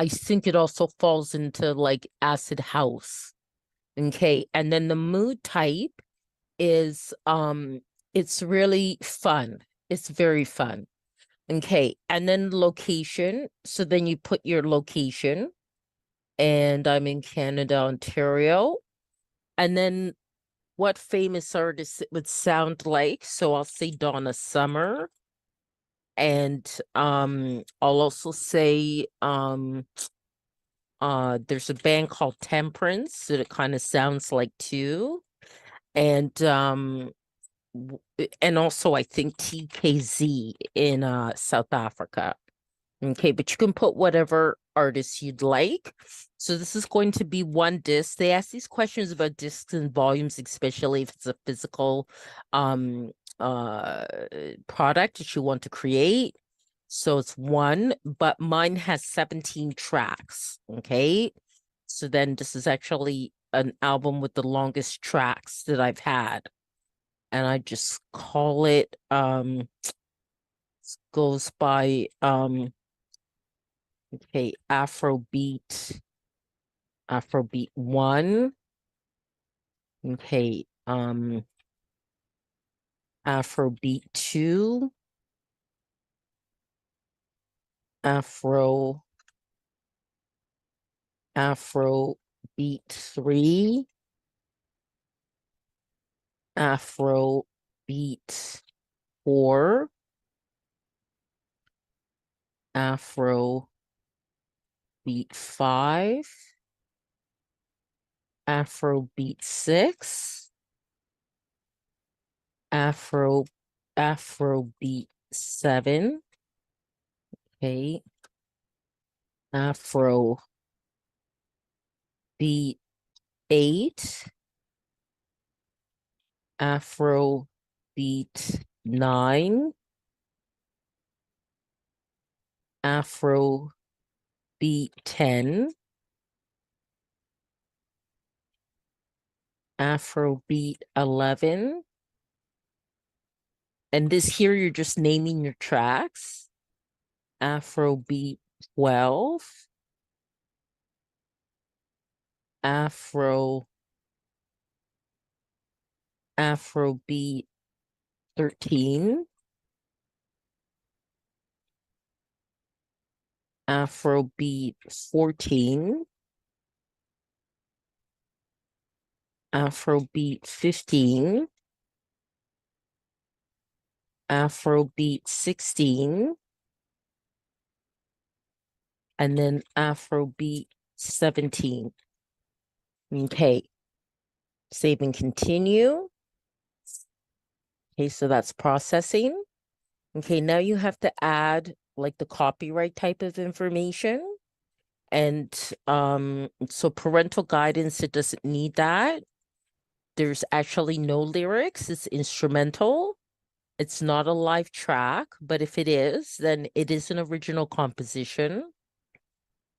[SPEAKER 10] think it also falls into like acid house. Okay, and then the mood type is it's really fun. It's very fun. Okay, and then location. So then you put your location, and I'm in Canada, Ontario. And then what famous artist it would sound like. So I'll say Donna Summer. And I'll also say there's a band called Temperance that it kind of sounds like too. And also I think TKZ in South Africa. Okay, but you can put whatever artist you'd like. So this is going to be one disc. They ask these questions about discs and volumes, especially if it's a physical product that you want to create. So it's one, but mine has 17 tracks. Okay. So then this is actually an album with the longest tracks that I've had. And I just call it goes by okay, Afrobeat 1. Okay, Afrobeat 2. Afrobeat 3. Afrobeat 4. Afrobeat 5. Afrobeat 6. Afrobeat 7. Okay. Afrobeat 8. Afrobeat 9. Afrobeat 10. Afrobeat 11. And this here, you're just naming your tracks. Afrobeat 12, Afrobeat 13, Afrobeat 14, Afrobeat 15, Afrobeat 16, and then Afrobeat 17. Okay, save and continue. Okay, so that's processing. Okay, now you have to add like the copyright type of information. And so parental guidance, it doesn't need that. There's actually no lyrics, it's instrumental. It's not a live track, but if it is, then it is an original composition.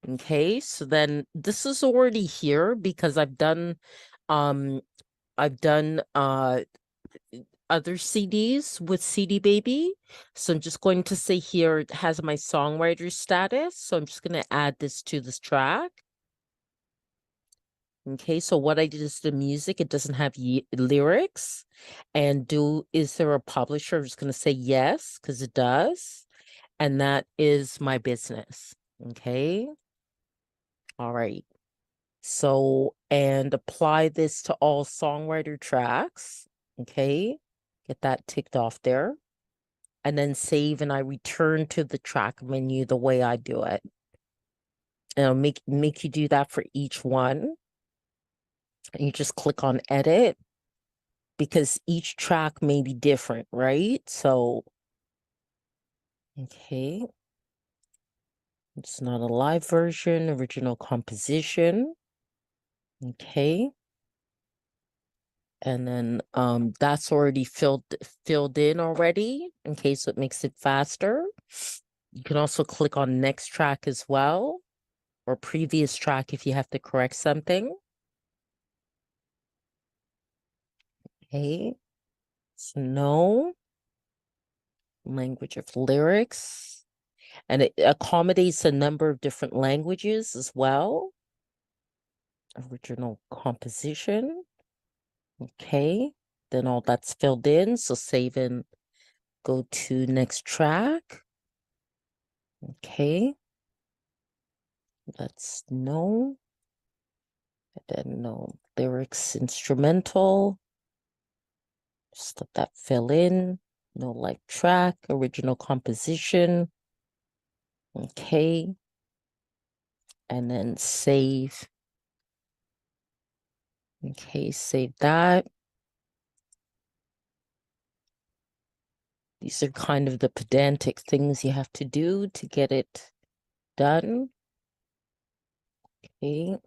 [SPEAKER 10] Okay, so then this is already here because I've done other CDs with CD Baby. So I'm just going to say here it has my songwriter status. So I'm just going to add this to this track. Okay, so what I did is the music, it doesn't have lyrics. And is there a publisher? I'm just going to say yes, because it does. And that is my business. Okay. All right. So, and apply this to all songwriter tracks. Okay. Get that ticked off there. And then save, and I return to the track menu the way I do it. And I'll make you do that for each one. And you just click on edit because each track may be different, right? So, okay. It's not a live version, original composition. Okay. And then that's already filled in already. Okay, so it makes it faster. You can also click on next track as well, or previous track if you have to correct something. Okay, so no language of lyrics, and it accommodates a number of different languages as well. Original composition. Okay, then all that's filled in, so save and go to next track. Okay, that's no, and then no lyrics, instrumental. Just let that fill in. No live track, original composition. Okay, and then save. Okay, save that. These are kind of the pedantic things you have to do to get it done. Okay.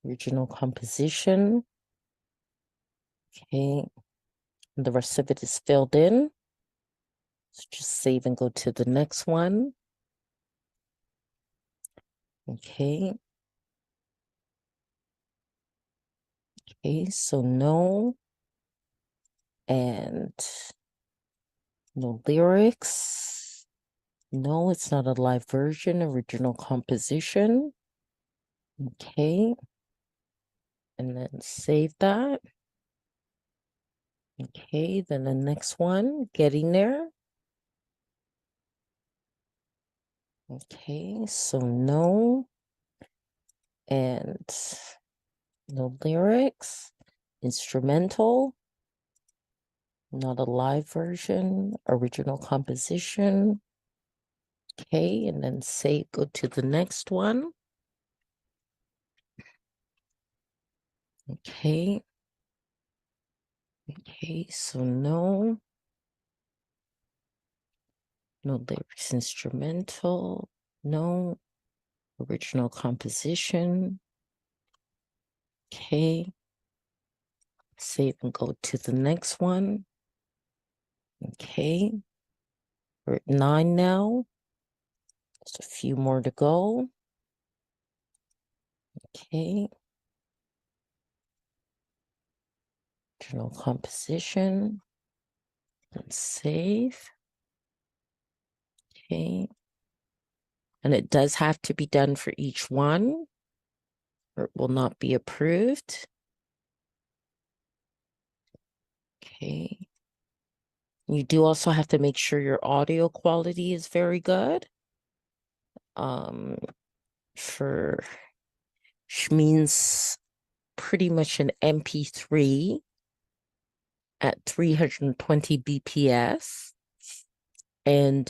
[SPEAKER 10] Original composition. Okay. And the rest of it is filled in. So just save and go to the next one. Okay. Okay, so no. And no lyrics. No, it's not a live version, original composition. Okay. And then save that. Okay, then the next one, getting there. Okay, so no. And no lyrics. Instrumental. Not a live version. Original composition. Okay, and then save, go to the next one. Okay. Okay, so no. No lyrics, instrumental. No. Original composition. Okay. Save and go to the next one. Okay. We're at 9 now. Just a few more to go. Okay. Original composition. And save. Okay. And it does have to be done for each one, or it will not be approved. Okay. You do also have to make sure your audio quality is very good. For which means pretty much an MP3 at 320 BPS and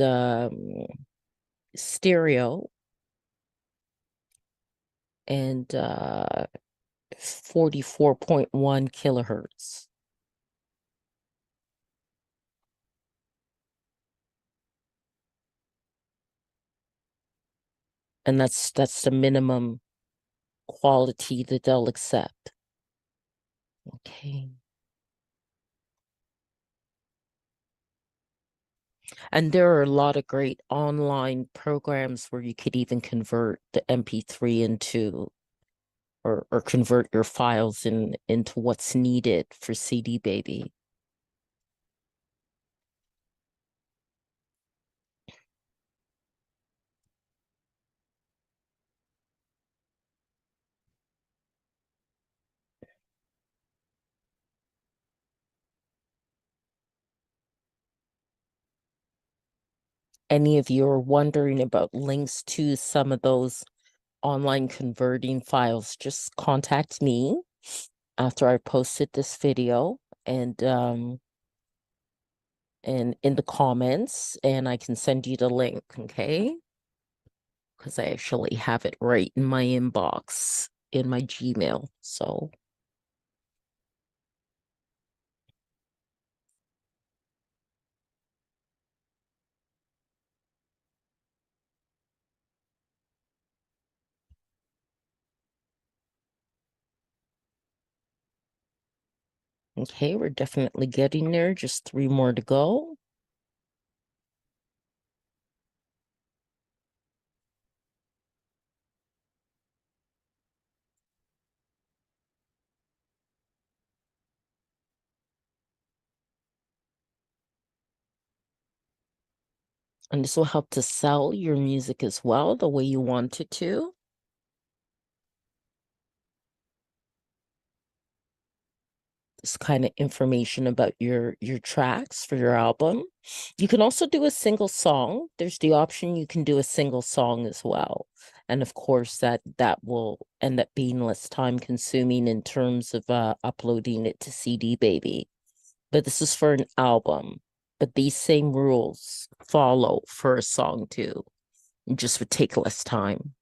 [SPEAKER 10] stereo and 44.1 kilohertz. And that's the minimum quality that they'll accept. Okay. And there are a lot of great online programs where you could even convert the MP3 into or convert your files into what's needed for CD Baby. Any of you are wondering about links to some of those online converting files, just contact me after I posted this video and in the comments, and I can send you the link, okay? Because I actually have it right in my inbox in my Gmail. So okay, we're definitely getting there. Just 3 more to go. And this will help to sell your music as well, the way you want it to. This kind of information about your tracks for your album. You can also do a single song. There's the option you can do a single song as well. And of course that will end up being less time consuming in terms of uploading it to CD Baby. But this is for an album. But these same rules follow for a song too. It just would take less time.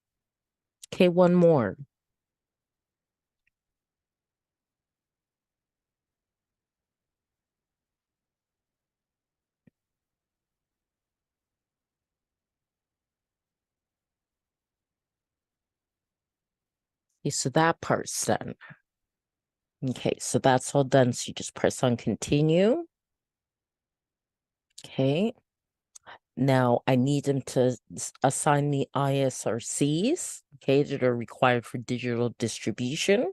[SPEAKER 10] Okay, one more. Okay, so that part's done. Okay, so that's all done. So you just press on continue. Okay. Now I need them to assign the ISRCs, okay, that are required for digital distribution.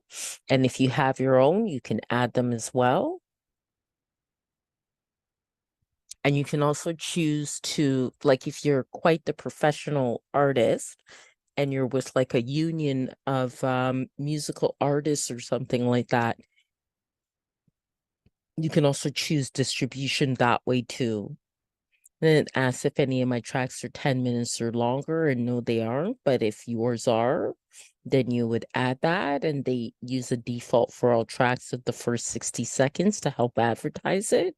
[SPEAKER 10] And if you have your own, you can add them as well. And you can also choose to, like, if you're quite the professional artist and you're with like a union of musical artists or something like that, you can also choose distribution that way too. Then it asks if any of my tracks are 10 minutes or longer, and no, they aren't. But if yours are, then you would add that, and they use a default for all tracks of the first 60 seconds to help advertise it.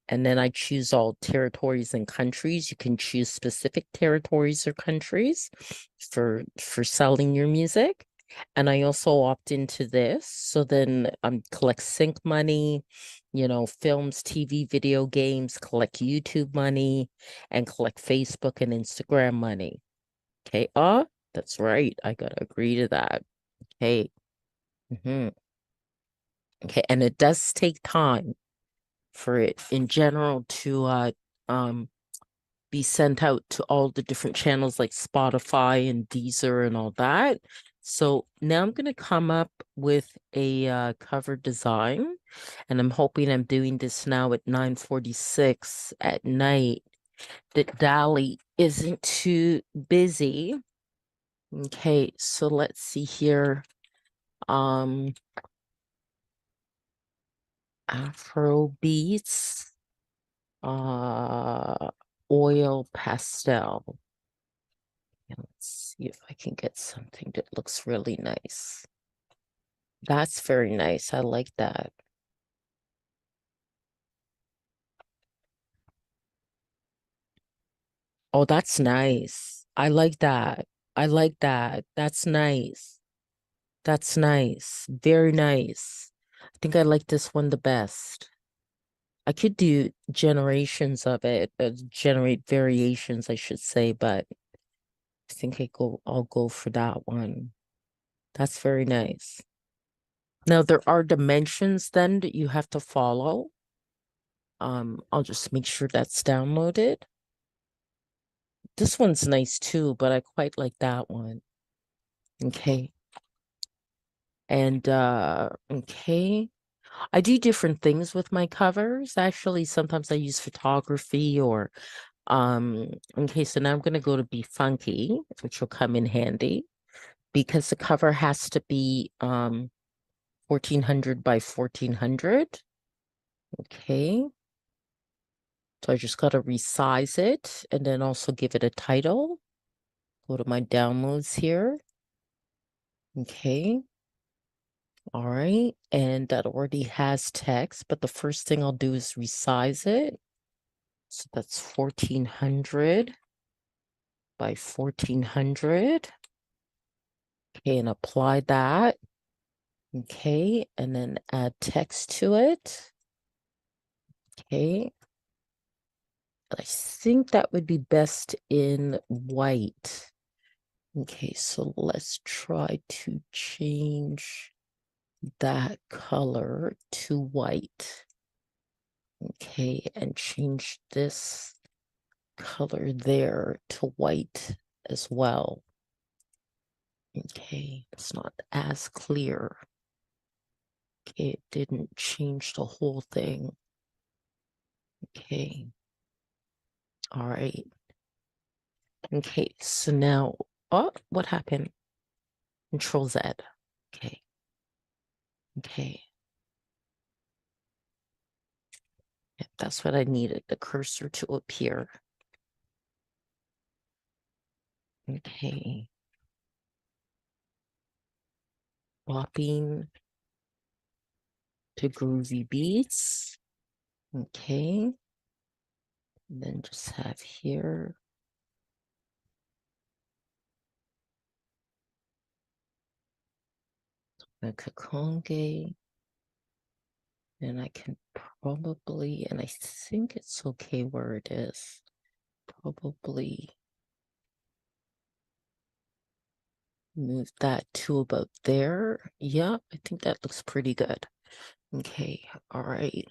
[SPEAKER 10] And then I choose all territories and countries. You can choose specific territories or countries for selling your music. And I also opt into this. So then collect sync money, films, TV, video games, collect YouTube money, and collect Facebook and Instagram money. Okay. That's right. I gotta agree to that. Okay. Okay. And it does take time for it in general to be sent out to all the different channels like Spotify and Deezer and all that. So now I'm going to come up with a cover design, and I'm hoping I'm doing this now at 9:46 at night that Dolly isn't too busy. Okay, so let's see here. Afro beats, oil pastel. And let's see if I can get something that looks really nice. That's very nice. I like that. Oh, that's nice. I like that. I like that. That's nice. That's nice. Very nice. I think I like this one the best. I could do generations of it, generate variations, I should say, but I think I'll go for that one. That's very nice. Now there are dimensions then that you have to follow. I'll just make sure that's downloaded. This one's nice too, but I quite like that one. Okay. And okay. I do different things with my covers. Actually, sometimes I use photography or okay, so now I'm gonna go to Be Funky, which will come in handy because the cover has to be 1400 by 1400. Okay. So I just got to resize it and then also give it a title. Go to my downloads here. Okay. All right. And that already has text, but the first thing I'll do is resize it. So that's 1400 by 1400. Okay. And apply that. Okay. And then add text to it. Okay. I think that would be best in white. Okay, so let's try to change that color to white. Okay, and change this color there to white as well. Okay, it's not as clear. Okay, it didn't change the whole thing. Okay. All right. Okay, so now, oh, what happened? Control Z. Okay. Okay. Yep, that's what I needed, the cursor to appear. Okay. Bopping to groovy beats. Okay. And then just have here. Donna Kakonge. And I can probably, and I think it's okay where it is. Probably move that to about there. Yeah, I think that looks pretty good. Okay, all right.